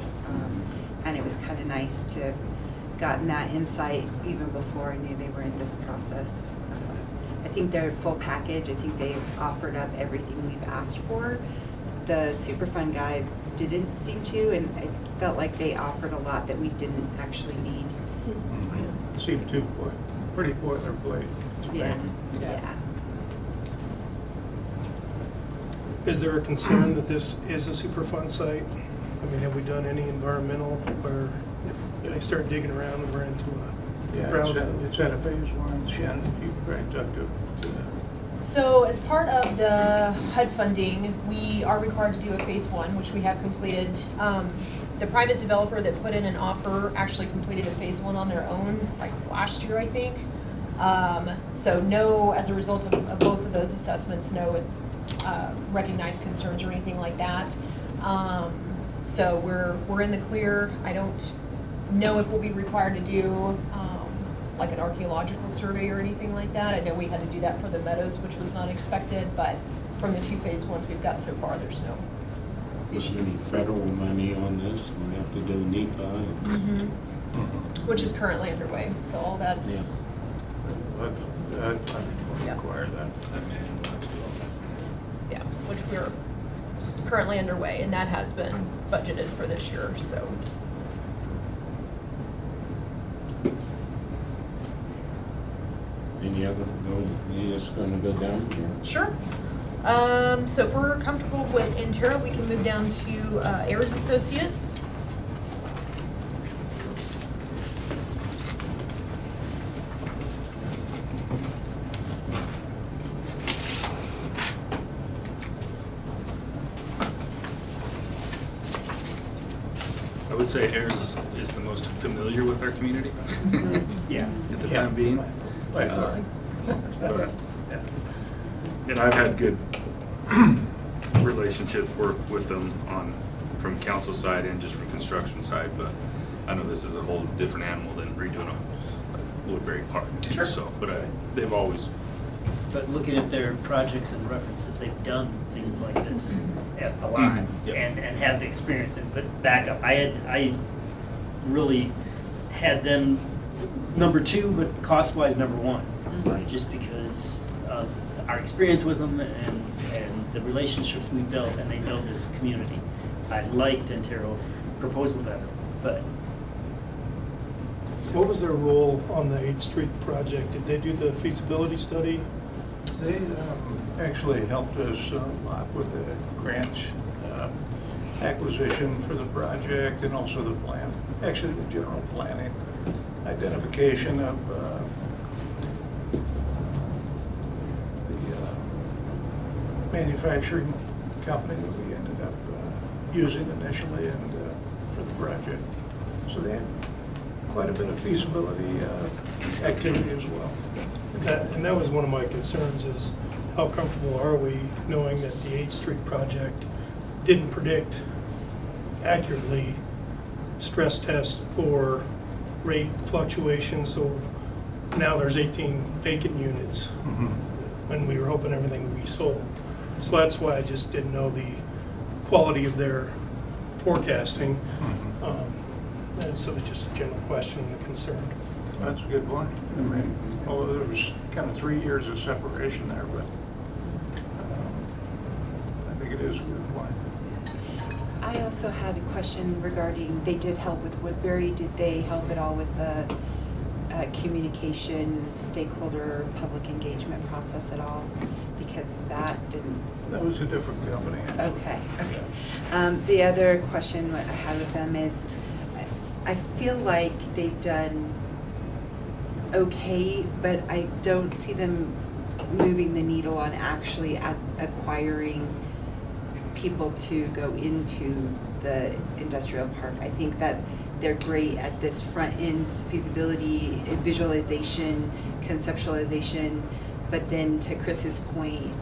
And it was kind of nice to have gotten that insight even before I knew they were in this process. I think they're full package. I think they've offered up everything we've asked for. The Superfund guys didn't seem to, and I felt like they offered a lot that we didn't actually need. Seemed too pretty boilerplate. Yeah, yeah. Is there a concern that this is a Superfund site? I mean, have we done any environmental where if they start digging around and we're into a Yeah, ground? it's at a phase 1. Shannon, you probably talked to that. So as part of the HUD funding, we are required to do a phase 1, which we have completed. The private developer that put in an offer actually completed a phase 1 on their own, like last year, I think. So no, as a result of both of those assessments, no recognized concerns or anything like that. So we're in the clear. I don't know if we'll be required to do like an archaeological survey or anything like that. I know we had to do that for the meadows, which was not expected, but from the 2 phase 1s we've got so far, there's no issues. federal money on this, we have to do NEPA. Which is currently underway, so all that's, That funding will require that. yeah, which we're currently underway, and that has been budgeted for this year, so. Any other, you just gonna go down here? Sure. So if we're comfortable with Antero, we can move down to Ayers Associates. I would say Ayers is the most familiar with our community. Yeah. At the time being. By far. But- And I've had good relationships, work with them from council side and just from construction side, but I know this is a whole different animal than redoing a Woodbury Park too, Sure. so, but they've always, But looking at their projects and references, they've done things like this a lot Yep. and have the experience and put backup. I really had them number 2, but cost-wise number 1. Just because of our experience with them and the relationships we built, and they built this community. I liked Antero proposal better, but What was their role on the 8th Street project? Did they do the feasibility study? They actually helped us a lot with the grant acquisition for the project and also the plan, actually the general planning, identification of the manufacturing company that we ended up using initially and for the project. So they had quite a bit of feasibility activity as well. And that was one of my concerns is how comfortable are we knowing that the 8th Street project didn't predict accurately stress test for rate fluctuations, so now there's 18 vacant units when we were hoping everything would be sold. So that's why I just didn't know the quality of their forecasting. And so it's just a general question and a concern. That's a good point. I mean, although there was kind of 3 years of separation there, but I think it is a good point. I also had a question regarding, they did help with Woodbury. Did they help at all with the communication, stakeholder, public engagement process at all? Because that didn't. That was a different company. Okay. The other question I had with them is, I feel like they've done okay, but I don't see them moving the needle on actually acquiring people to go into the industrial park. I think that they're great at this front end feasibility, visualization, conceptualization, but then to Chris's point,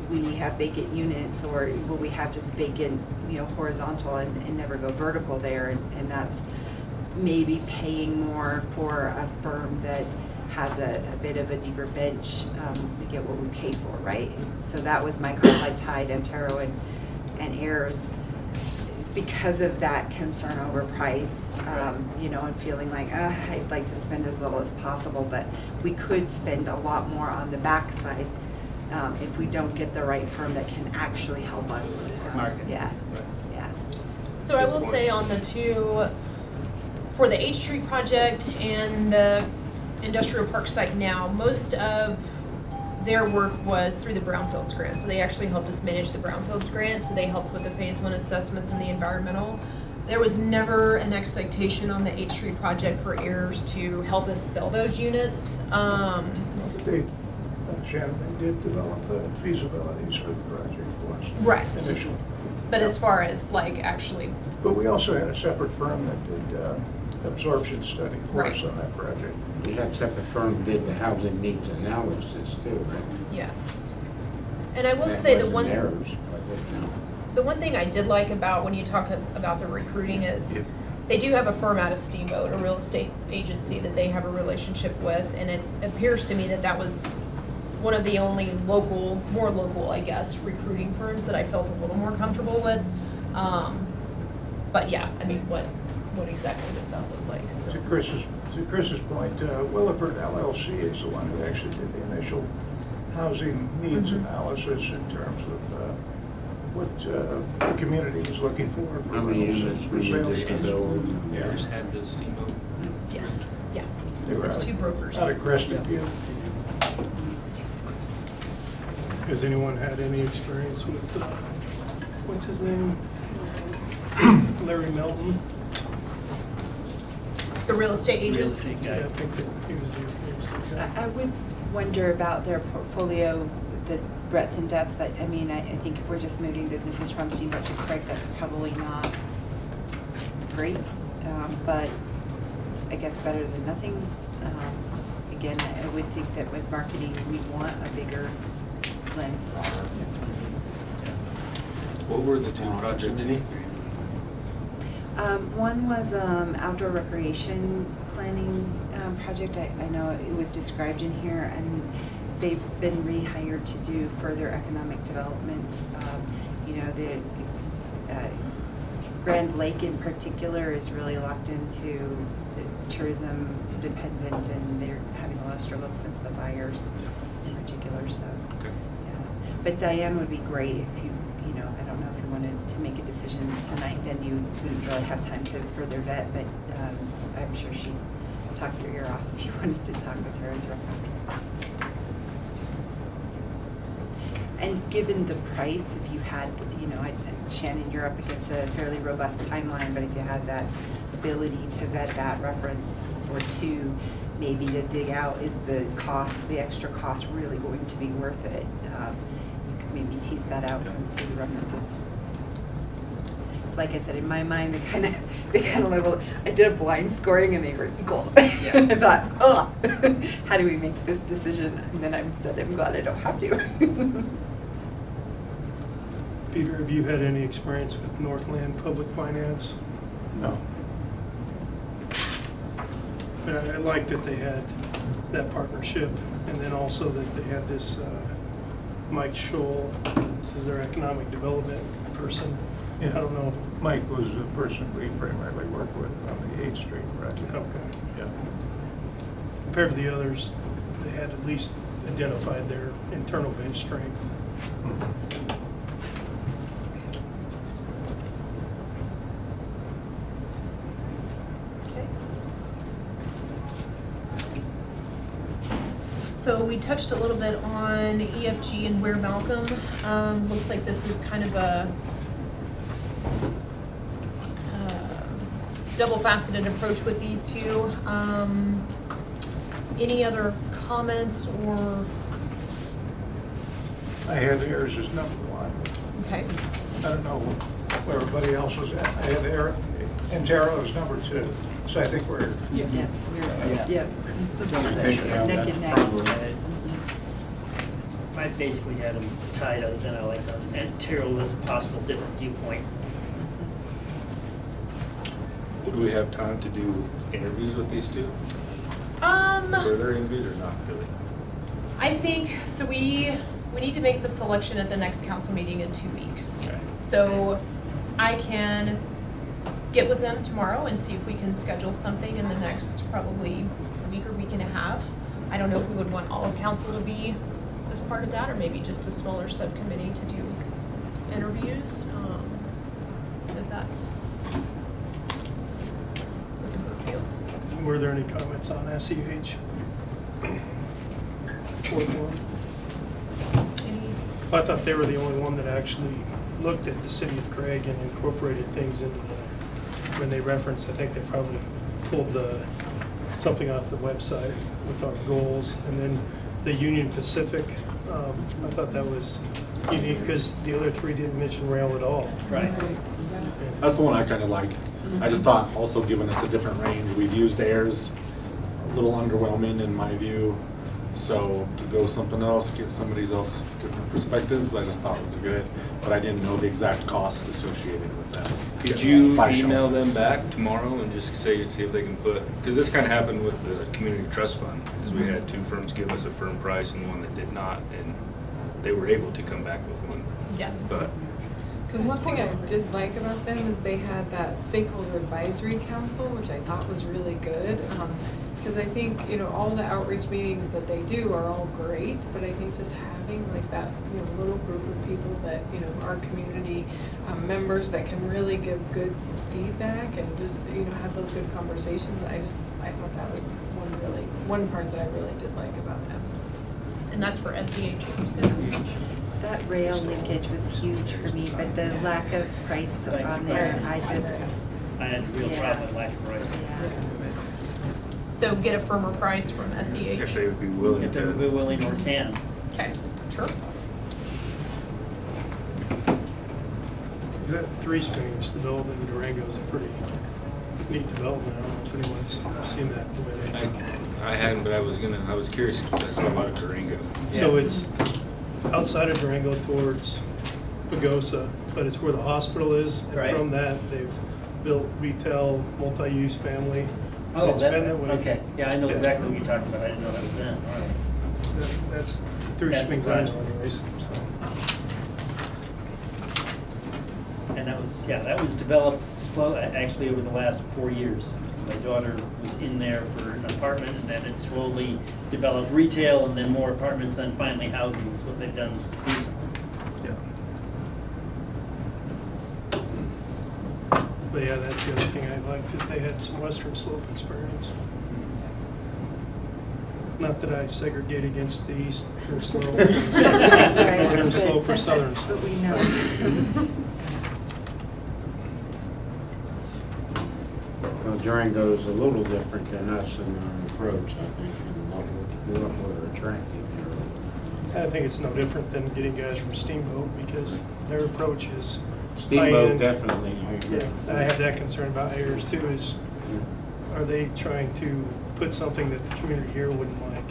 we have vacant units, or will we have just vacant, horizontal and never go vertical there, and that's maybe paying more for a firm that has a bit of a deeper bench. We get what we pay for, right? So that was my cost. I tied Antero and Ayers because of that concern over price, and feeling like, I'd like to spend as little as possible, but we could spend a lot more on the backside if we don't get the right firm that can actually help us. Yeah. So I will say on the two, for the 8th Street project and the industrial park site now, most of their work was through the Brownfields grant. So they actually helped us manage the Brownfields grant. So they helped with the phase 1 assessments and the environmental. There was never an expectation on the 8th Street project for Ayers to help us sell those units. Shannon, they did develop the feasibilities for the project for us. Right. Initially. But as far as actually. But we also had a separate firm that did absorption study for us on that project. We had separate firm did the housing needs analysis too, right? Yes. And I will That say the wasn't one. Ayers, but no. The one thing I did like about when you talk about the recruiting is they do have a firm out of Steamboat, a real estate agency that they have a relationship with, and it appears to me that that was one of the only more local, I guess, recruiting firms that I felt a little more comfortable with. But yeah, I mean, what exactly does that look like? So. To Chris's point, Williford LLC is the one who actually did the initial housing needs analysis in terms of what the community is looking for How many units we sale need to space. build? Ayers had the steamboat. Yes, yeah. They were It's out- two brokers. Out of Crested Butte. Has anyone had any experience with, what's his name? Larry Melton? The real estate Real agent? estate Yeah, I guy. think that he was the real estate guy. I would wonder about their portfolio, the breadth and depth. I think if we're just moving businesses from Steamboat to Craig, that's probably not great, but I guess better than nothing. Again, I would think that with marketing, we want a bigger lens. What were the two projects? One was outdoor recreation planning project. I know it was described in here, and they've been rehired to do further economic development. The Grand Lake in particular is really locked into tourism dependent, and they're having a lot of struggles since the fires in particular. So, Okay. yeah. But Diane would be great if you I don't know if you wanted to make a decision tonight, then you wouldn't really have time to further vet, but I'm sure she'd talk your ear off if you wanted to talk with her as a reference. And given the price, if you had, you know, Shannon, you're up against a fairly robust timeline, but if you had that ability to vet that reference or two, maybe to dig out, is the cost, the extra cost really going to be worth it? You could maybe tease that out through the references. So like I said, in my mind, they kind of leveled. I did a blind scoring and they were equal. I thought, oh, how do we make this decision? And then I'm glad I don't have to. Peter, have you had any experience with Northland Public Finance? No. But I like that they had that partnership, and then also that they had this Mike Scholl as their economic development person. Yeah. I don't know. Mike was the person we primarily worked with on the 8th Street project. Okay. Yeah. Compared to the others, they had at least identified their internal bench strength. So we touched a little bit on EFG and Ware Malcolm. Looks like this is kind of a double-faceted approach with these two. Any other comments or? I had theirs as number one. Okay. I don't know where everybody else was at. I had Eric and Tara as number two. So I think we're. Yep. I think, yeah, Neck that's and neck. probably- I basically had them tied, other than I liked them, and Terrell as a possible different viewpoint. Would we have time to do interviews with these two? Further interviews or not really? I think, so we need to make the selection at the next council meeting in 2 weeks. Okay. So I can get with them tomorrow and see if we can schedule something in the next probably week or week and a half. I don't know if we would want all of council to be as part of that, or maybe just a smaller subcommittee to do interviews. If that's what the group feels. Were there any comments on SEH? Fourth one. I thought they were the only one that actually looked at the city of Craig and incorporated things into the, when they referenced, I think they probably pulled something off the website with our goals. And then the Union Pacific, I thought that was unique because the other three didn't mention rail at all. Right. That's the one I kind of liked. I just thought also giving us a different range. We've used theirs, a little underwhelming in my view. So to go something else, get somebody else different perspectives, I just thought was good. But I didn't know the exact cost associated with that. Could you By email them shelves. back tomorrow and just see if they can put, because this kind of happened with the community trust fund, because we had two firms give us a firm price and one that did not, and they were able to come back with one. Yeah. But Because one thing I did like about them is they had that stakeholder advisory council, which I thought was really good. Because I think, you know, all the outreach meetings that they do are all great, but I think just having like that, you know, little group of people that, you know, are community members that can really give good feedback and just, you know, have those good conversations. I thought that was one part that I really did like about them. And that's for SEH. That rail linkage was huge for me, but the lack of price on there, I had a real Yeah. problem with lack of price. yeah. So get a firmer price from SEH. if they would be willing If they're to. willing or can. Okay, sure. That Three Springs development in Durango is a pretty neat development. I don't know if anyone's seen that the way they do. I hadn't, but I was curious, because I saw a lot of Durango. So it's outside of Durango towards Pagosa, but it's where the hospital is. And Right. from that, they've built retail, multi-use family. Oh, It's been that way. okay. Yeah, I know Yeah. exactly what you're talking about. I didn't know that was them. All right. That's the Three That's the Springs I know project. anyways. So. And that was developed actually over the last 4 years. My daughter was in there for an apartment, and then it slowly developed retail, and then more apartments, then finally housing is what they've done recently. Yeah. But yeah, that's the other thing I liked, is they had some Western Slope experience. Not that I segregate against the Eastern Slope. Right, Northern but- Slope southern But slope. we know. Well, Durango's a little different than us in our approach, I think, and what we're attracting here. I think it's no different than getting guys from Steamboat because their approach is Steamboat, high-end. definitely, I agree. Yeah, I have that concern about Ayers too, is are they trying to put something that the community here wouldn't like?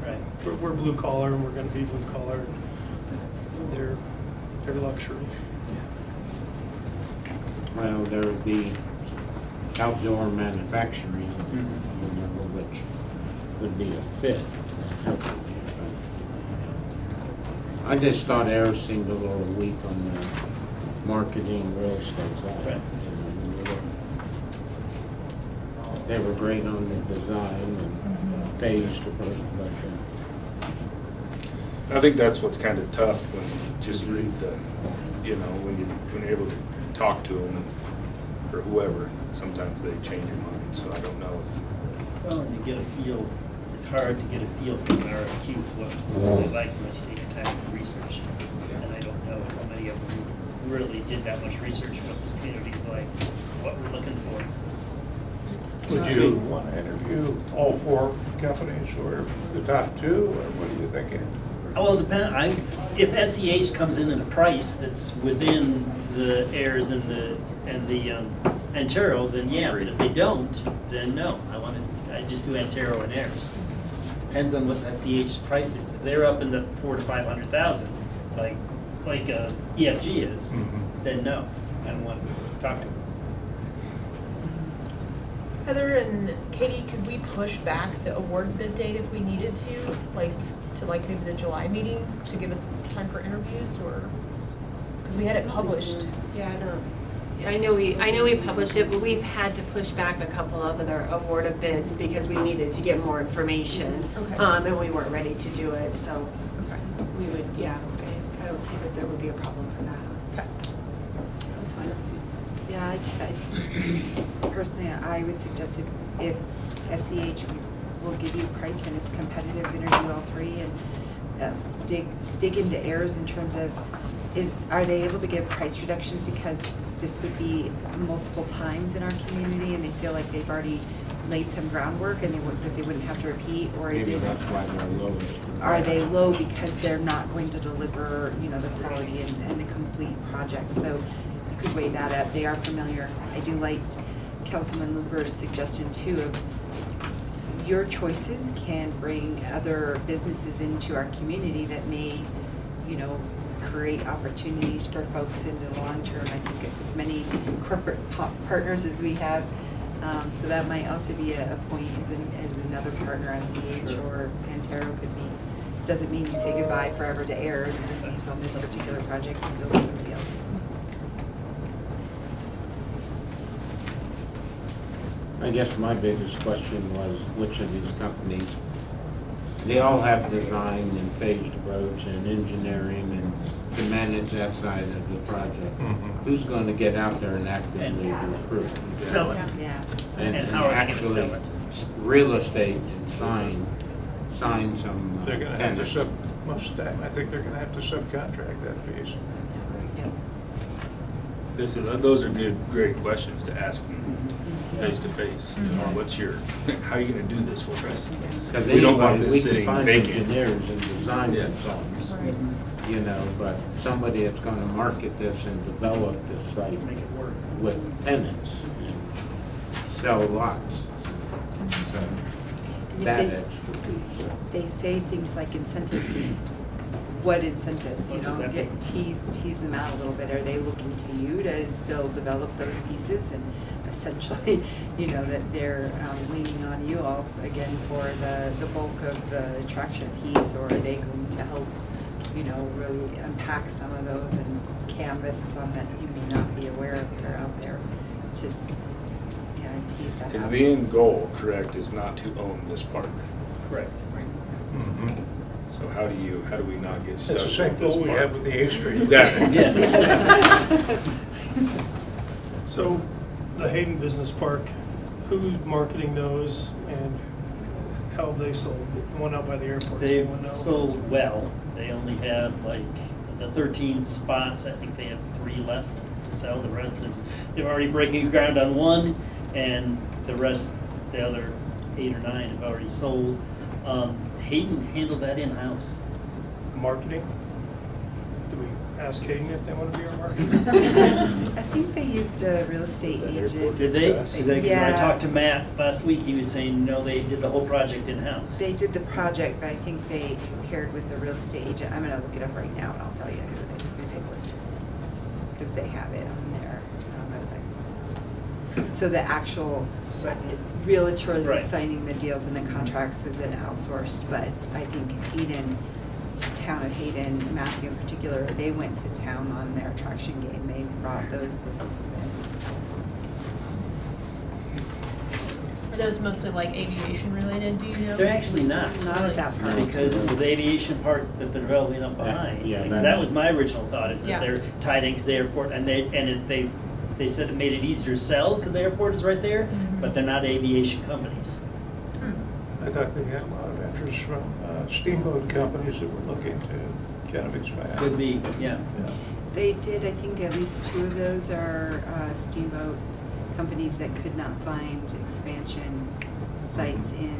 Right. We're blue collar and we're gonna be blue collar, and they're luxury. Well, there would be outdoor manufacturing, you know, which would be a fit. Hopefully. I just thought Ayers seemed a little weak on the marketing real estate side. Right. They were great on the design and phased approach, but I think that's what's kind of tough when you just read the, you know, when you're able to talk to them or whoever, sometimes they change your mind, so I don't know if. Well, and to get a feel, it's hard to get a feel from an RFQ what they like unless you take the time to research. And I don't know how many of them really did that much research, what this community's like, what we're looking for. Would you want to interview all 4 companies or the top 2, or what are you thinking? Well, if SEH comes in at a price that's within the Ayers and the Antero, then yeah, but if they don't, then no. I just do Antero and Ayers. Depends on what SEH's price is. If they're up in the 400,000 to 500,000, like EFG is, then no, I don't want to talk to them. Heather and Katie, could we push back the award bid date if we needed to, to maybe the July meeting to give us time for interviews, or, because we had it published. Yeah, I know. I know we published it, but we've had to push back a couple of other award of bids because we needed to get more information. Okay. And we weren't ready to do it, so Okay. we would, yeah, I don't see that there would be a problem for that. Okay. That's fine. Yeah, personally, I would suggest if SEH will give you a price and it's competitive, interview all 3 and dig into Ayers in terms of, are they able to give price reductions because this would be multiple times in our community and they feel like they've already laid some groundwork and that they wouldn't have to repeat, or is maybe it? that's why they're lowest. Are they low because they're not going to deliver, the quality and the complete project? So you could weigh that up. They are familiar. I do like Councilman Luber's suggestion too of your choices can bring other businesses into our community that may, create opportunities for folks in the long term. I think as many corporate partners as we have. So that might also be a point as another partner, SEH or Antero could be. Doesn't mean you say goodbye forever to Ayers. It just means on this particular project you go with somebody else. I guess my biggest question was which of these companies, they all have design and phased approach and engineering and to manage that side of the project. Who's going to get out there and actively recruit? Sell it. Yeah. And how are they going to sell it? Real estate and sign some They're going to have tenants. to most of the time, I think they're going to have to subcontract that piece. Yep. Those are great questions to ask them face to face. How are you going to do this for us? Because We don't want anybody, this we can sitting find vacant. engineers and design Yeah. consultants, but somebody that's going to market this and develop this site Make it work. with tenants and sell lots. So And that if expertise. they say things like incentives. What incentives? What does that mean? Tease them out a little bit. Are they looking to you to still develop those pieces and essentially, that they're leaning on you all again for the bulk of the attraction piece, or are they going to help, really unpack some of those and canvas some that you may not be aware of that are out there? It's just, tease that Because out. the end goal, correct, is not to own this park. Correct. So how do we not get stuck It's the with same this goal we park? have with the 8th Street. Exactly. Yes. So the Hayden Business Park, who's marketing those and how have they sold? The one out by the airport? does They've anyone know? sold well. They only have the 13 spots, I think they have 3 left to sell. The rest is, they're already breaking ground on 1, and the rest, the other 8 or 9 have already sold. Hayden handled that in-house. Marketing? Do we ask Hayden if they want to be our marketing? I think they used a real estate agent. Did they? Because when I Yeah. talked to Matt last week, he was saying, no, they did the whole project in-house. They did the project, but I think they paired with the real estate agent. I'm gonna look it up right now and I'll tell you who they were. Because they have it on their website. So the actual realtor that Right. was signing the deals and the contracts is an outsourced, but I think Hayden, town of Hayden, Matthew in particular, they went to town on their attraction game. They brought those businesses in. Are those mostly like aviation related, do you know? They're actually not. Not at that part. Because of the aviation part that they're developing up behind. Yeah, Because that's- that was my original thought, is Yeah. that they're tied in because the airport, and they said it made it easier to sell because the airport is right there, but they're not aviation companies. I thought they had a lot of interest from steamboat companies that were looking to kind of expand. Could be, yeah. They did, I think at least 2 of those are steamboat companies that could not find expansion sites in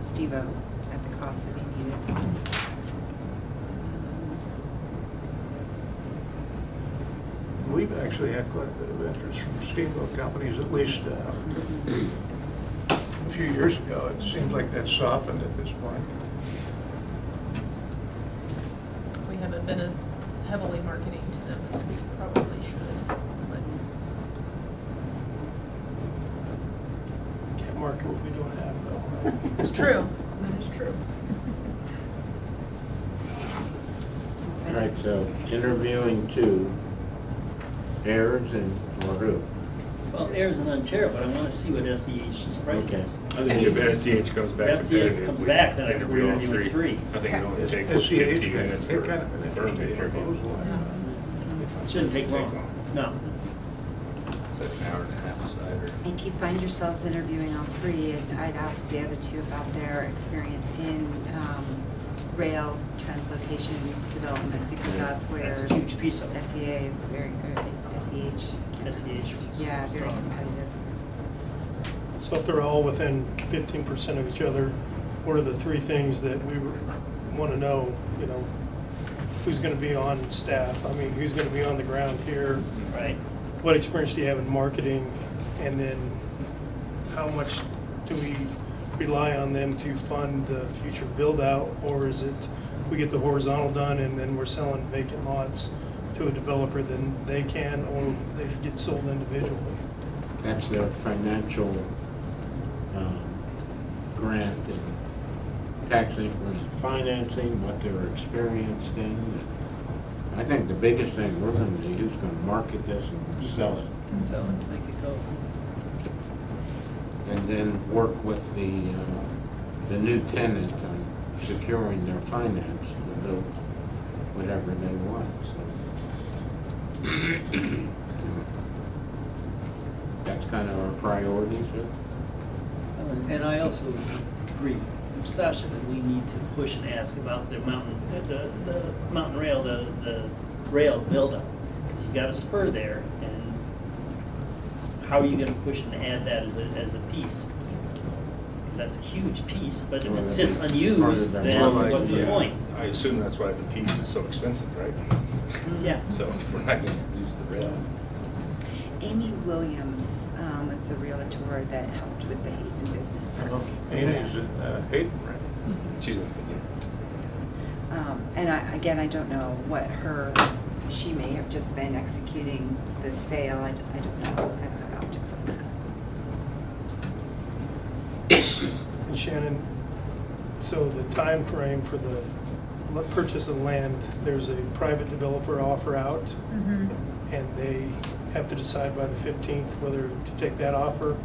Steamboat at the cost that they needed. We've actually had quite a bit of interest from steamboat companies, at least a few years ago. It seems like that's softened at this point. We haven't been as heavily marketing to them as we probably should, but Can't market what we don't have, though. it's true, that is true. All right, so interviewing 2, heirs and, or who? Well, Ayers and Ontario, but I want to see what SEH's price Okay. is. I think if SCH comes back If SEH comes competitive, back, then I think interview we're all interviewing 3. I think it only takes SCH 15 had minutes had for kind of an the firm to interesting interview. proposal. Shouldn't take long. No. Set an hour and a half aside or. If you find yourselves interviewing all 3, I'd ask the other 2 about their experience in rail translocation developments, because that's where That's a huge piece of it. SEA is very, SEH. SEH was Yeah, very strong. competitive. So if they're all within 15% of each other, what are the 3 things that we want to know, who's going to be on staff? I mean, who's going to be on the ground here? Right. What experience do you have in marketing? And then how much do we rely on them to fund the future build-out? Or is it, we get the horizontal done and then we're selling vacant lots to a developer, then they can, or they get sold individually? That's their financial grant and tax increment financing, what they're experienced in. I think the biggest thing we're gonna do is gonna market this and sell it. And sell it, make it go. And then work with the new tenant on securing their finance to build whatever they want, so. That's kind of our priorities here. And I also agree with Sasha that we need to push and ask about the mountain rail, the rail buildup. Because you've got a spur there, and how are you gonna push and add that as a piece? Because that's a huge piece, but if Well, it sits that'd be unused, part of the then market, what's the Yeah. point? I assume that's why the piece is so expensive, right? Yeah. So if we're not gonna use the rail. Amy Williams was the realtor that helped with the Hayden Business Park. Amy's in Hayden, right? She's a, And I don't know what she may have just been executing the sale. I don't know. I don't have optics on that. And Shannon, so the time frame for the purchase of land, there's a private developer offer out, Mm-hmm. and they have to decide by the 15th whether to take that offer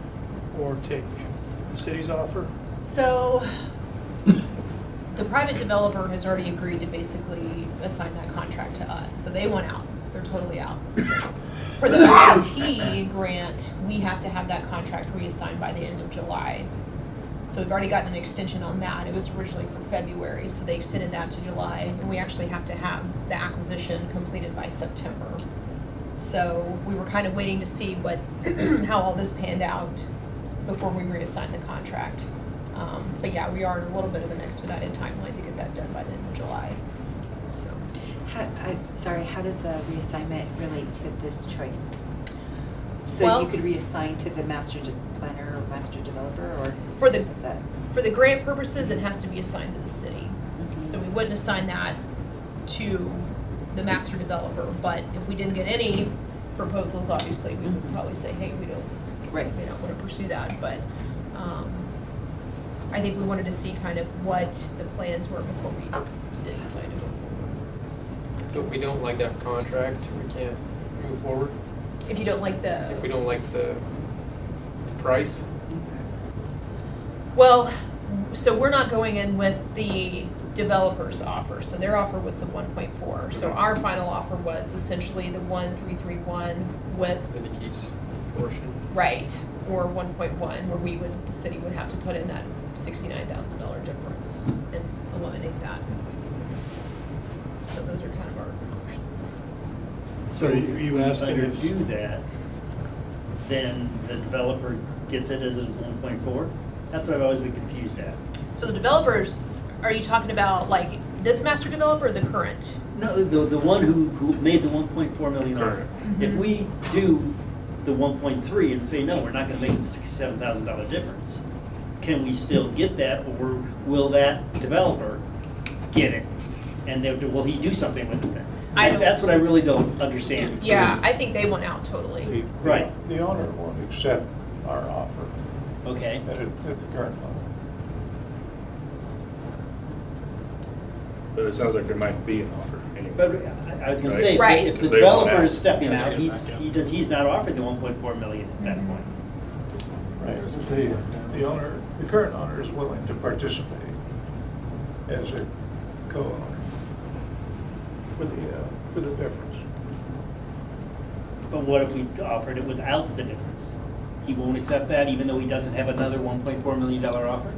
or take the city's offer? So, the private developer has already agreed to basically assign that contract to us, so they want out, they're totally out. For the IT grant, we have to have that contract reassigned by the end of July. So we've already gotten an extension on that. It was originally for February, so they extended that to July, and we actually have to have the acquisition completed by September. So we were kind of waiting to see what, how all this panned out before we reassign the contract. But yeah, we are in a little bit of an expedited timeline to get that done by the end of July, so. Sorry, how does the reassignment relate to this choice? So Well- you could reassign to the master planner or master developer, or For the, is that? for the grant purposes, it has to be assigned to the city. So we wouldn't assign that to the master developer, but if we didn't get any proposals, obviously, we would probably say, hey, we don't want to pursue that, but, I think we wanted to see kind of what the plans were before we did decide to go forward. So if we don't like that contract, we can't move forward? If you don't like the. If we don't like the price? Well, so we're not going in with the developer's offer, so their offer was the 1.4. So our final offer was essentially the 1.331 with. Then he keeps portion. Right, or 1.1, where the city would have to put in that $69,000 difference and eliminate that. So those are kind of our options. So Are if you we asking either if- do that, then the developer gets it as 1.4? That's what I've always been confused at. So the developers, are you talking about like this master developer or the current? No, the one who made the 1.4 million offer. If we do the 1.3 and say, no, we're not gonna make it the $67,000 difference, can we still get that, or will that developer get it? And then, will he do something with it then? I don't- That's what I really don't understand. Yeah, I think they went out totally. Right. The owner won't accept our offer Okay. at the current level. But it sounds like there might be an offer anyway. But I was gonna Right? say, if Right. if the Because they want developer out. is stepping Yeah, out, get it back, he's not offered the 1.4 million at that point. Right, the owner, the current owner is willing to participate as a co-owner for the difference. But what if we offered it without the difference? He won't accept that, even though he doesn't have another $1.4 million offer?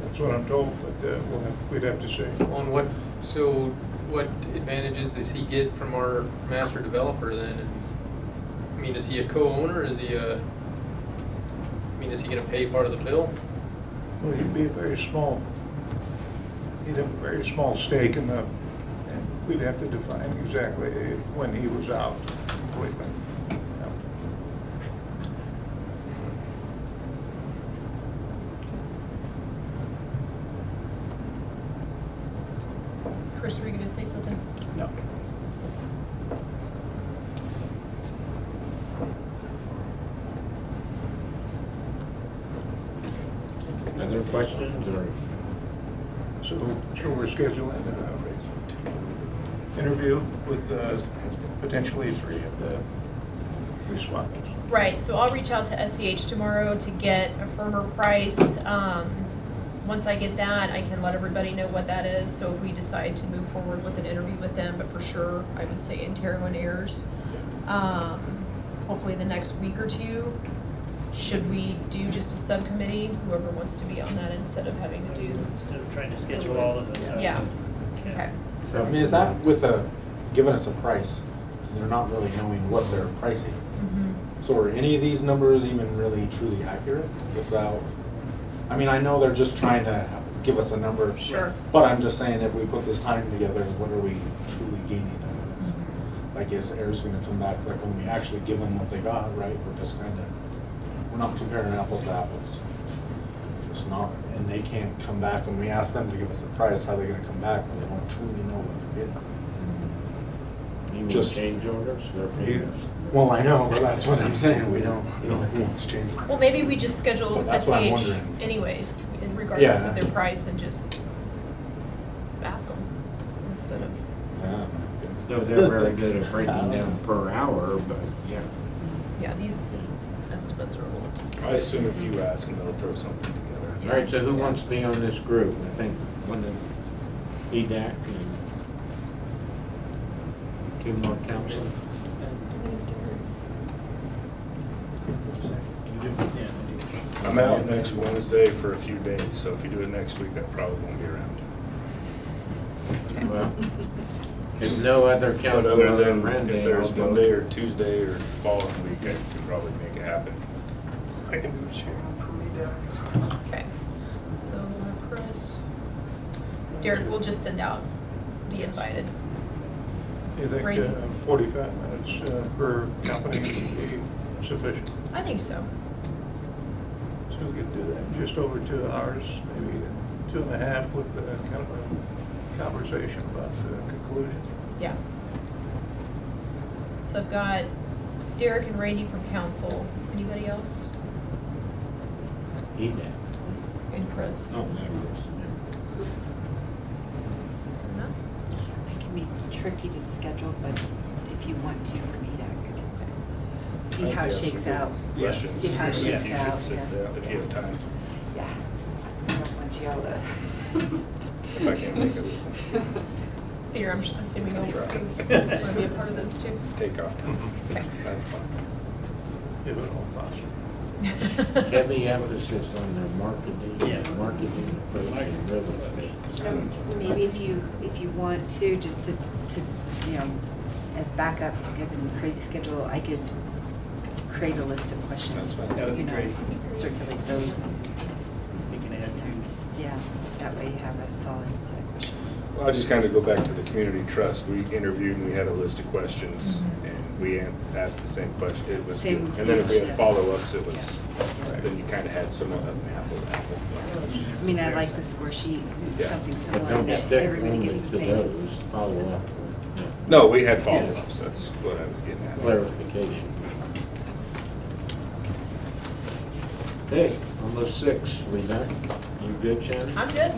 That's what I'm told, but we'd have to see. On what advantages does he get from our master developer then? And, I mean, is he a co-owner? Is he is he gonna pay part of the bill? Well, he'd be a very small, he'd have a very small stake in the, and we'd have to define exactly when he was out completely. Yeah. Chris, were you gonna say something? No. Other questions, or? So we're scheduling an interview with potentially 3 of the respondents. Right, so I'll reach out to SEH tomorrow to get a firmer price. Once I get that, I can let everybody know what that is, so if we decide to move forward with an interview with them, but for sure, I would say Ontario and Ayers. Hopefully the next week or two. Should we do just a subcommittee, whoever wants to be on that, instead of having to do? Instead of trying to schedule all of us. Yeah, okay. I mean, is that with giving us a price? They're not really knowing what they're pricing. So are any of these numbers even really truly accurate? I mean, I know they're just trying to give us a number. Sure. But I'm just saying, if we put this time together, what are we truly gaining out of this? Like, is Ayers gonna come back, like when we actually give them what they got, right? We're just we're not comparing apples to apples. Just not, and they can't come back when we ask them to give us a price, how are they gonna come back when they don't truly know what they're getting? You mean Just- change orders, their figures? Well, I know, but that's what I'm saying, we don't, who wants change orders? Well, maybe we just schedule But that's what I'm SEH wondering. anyways, regardless Yeah. of their price, and just ask them instead of. Yeah. So they're very good at breaking down per hour, but yeah. Yeah, these estimates are a little. I assume if you ask them, they'll throw something together. All right, so who wants to be on this group? I think one of EDAC and two more council. I'm out next Wednesday for a few days, so if you do it next week, I probably won't be around. Well, if no other But council other other than than Randy, if there's I'll go. Monday or Tuesday or following week, I could probably make it happen. I can do a sharing for me, Okay, so Chris, Derek, we'll just send out the invited. You think Randy? 45 minutes per company would be sufficient? I think so. So we could do that in just over 2 hours, maybe 2.5 with kind of a conversation about the conclusion. Yeah. So I've got Derek and Randy from council. Anybody else? He did. And Chris? Oh, there No? It can be tricky to schedule, but if you want to for meeting, see how it shakes out. Questions? See how it You shakes should out, sit yeah. there If you have time, Yeah. I don't want you all to. if I can't make it, Peter, I'm assuming you'll want to be a part of those too? take off time. Okay. That's fine. If at all possible. Heavy emphasis on the marketing, Yeah. marketing approach and real estate. Maybe if you want to, just to, as backup, given the crazy schedule, I could create a list of questions. That's fine. That would be great. Circulate those. We can add to. Yeah, that way you have a solid set of questions. Well, I'll just kind of go back to the community trust. We interviewed and we had a list of questions and we asked the same question. It was Same good. And then if we had yeah. follow-ups, it was, then you kind of had somewhat of an apple to apple. I mean, I like the score sheet, Yeah. something But similar don't that stick everybody only gets to the same. those, follow up with No, we had follow-ups. That's what I was getting at. clarification. Okay, almost 6, we done? You good, Shannon? I'm good.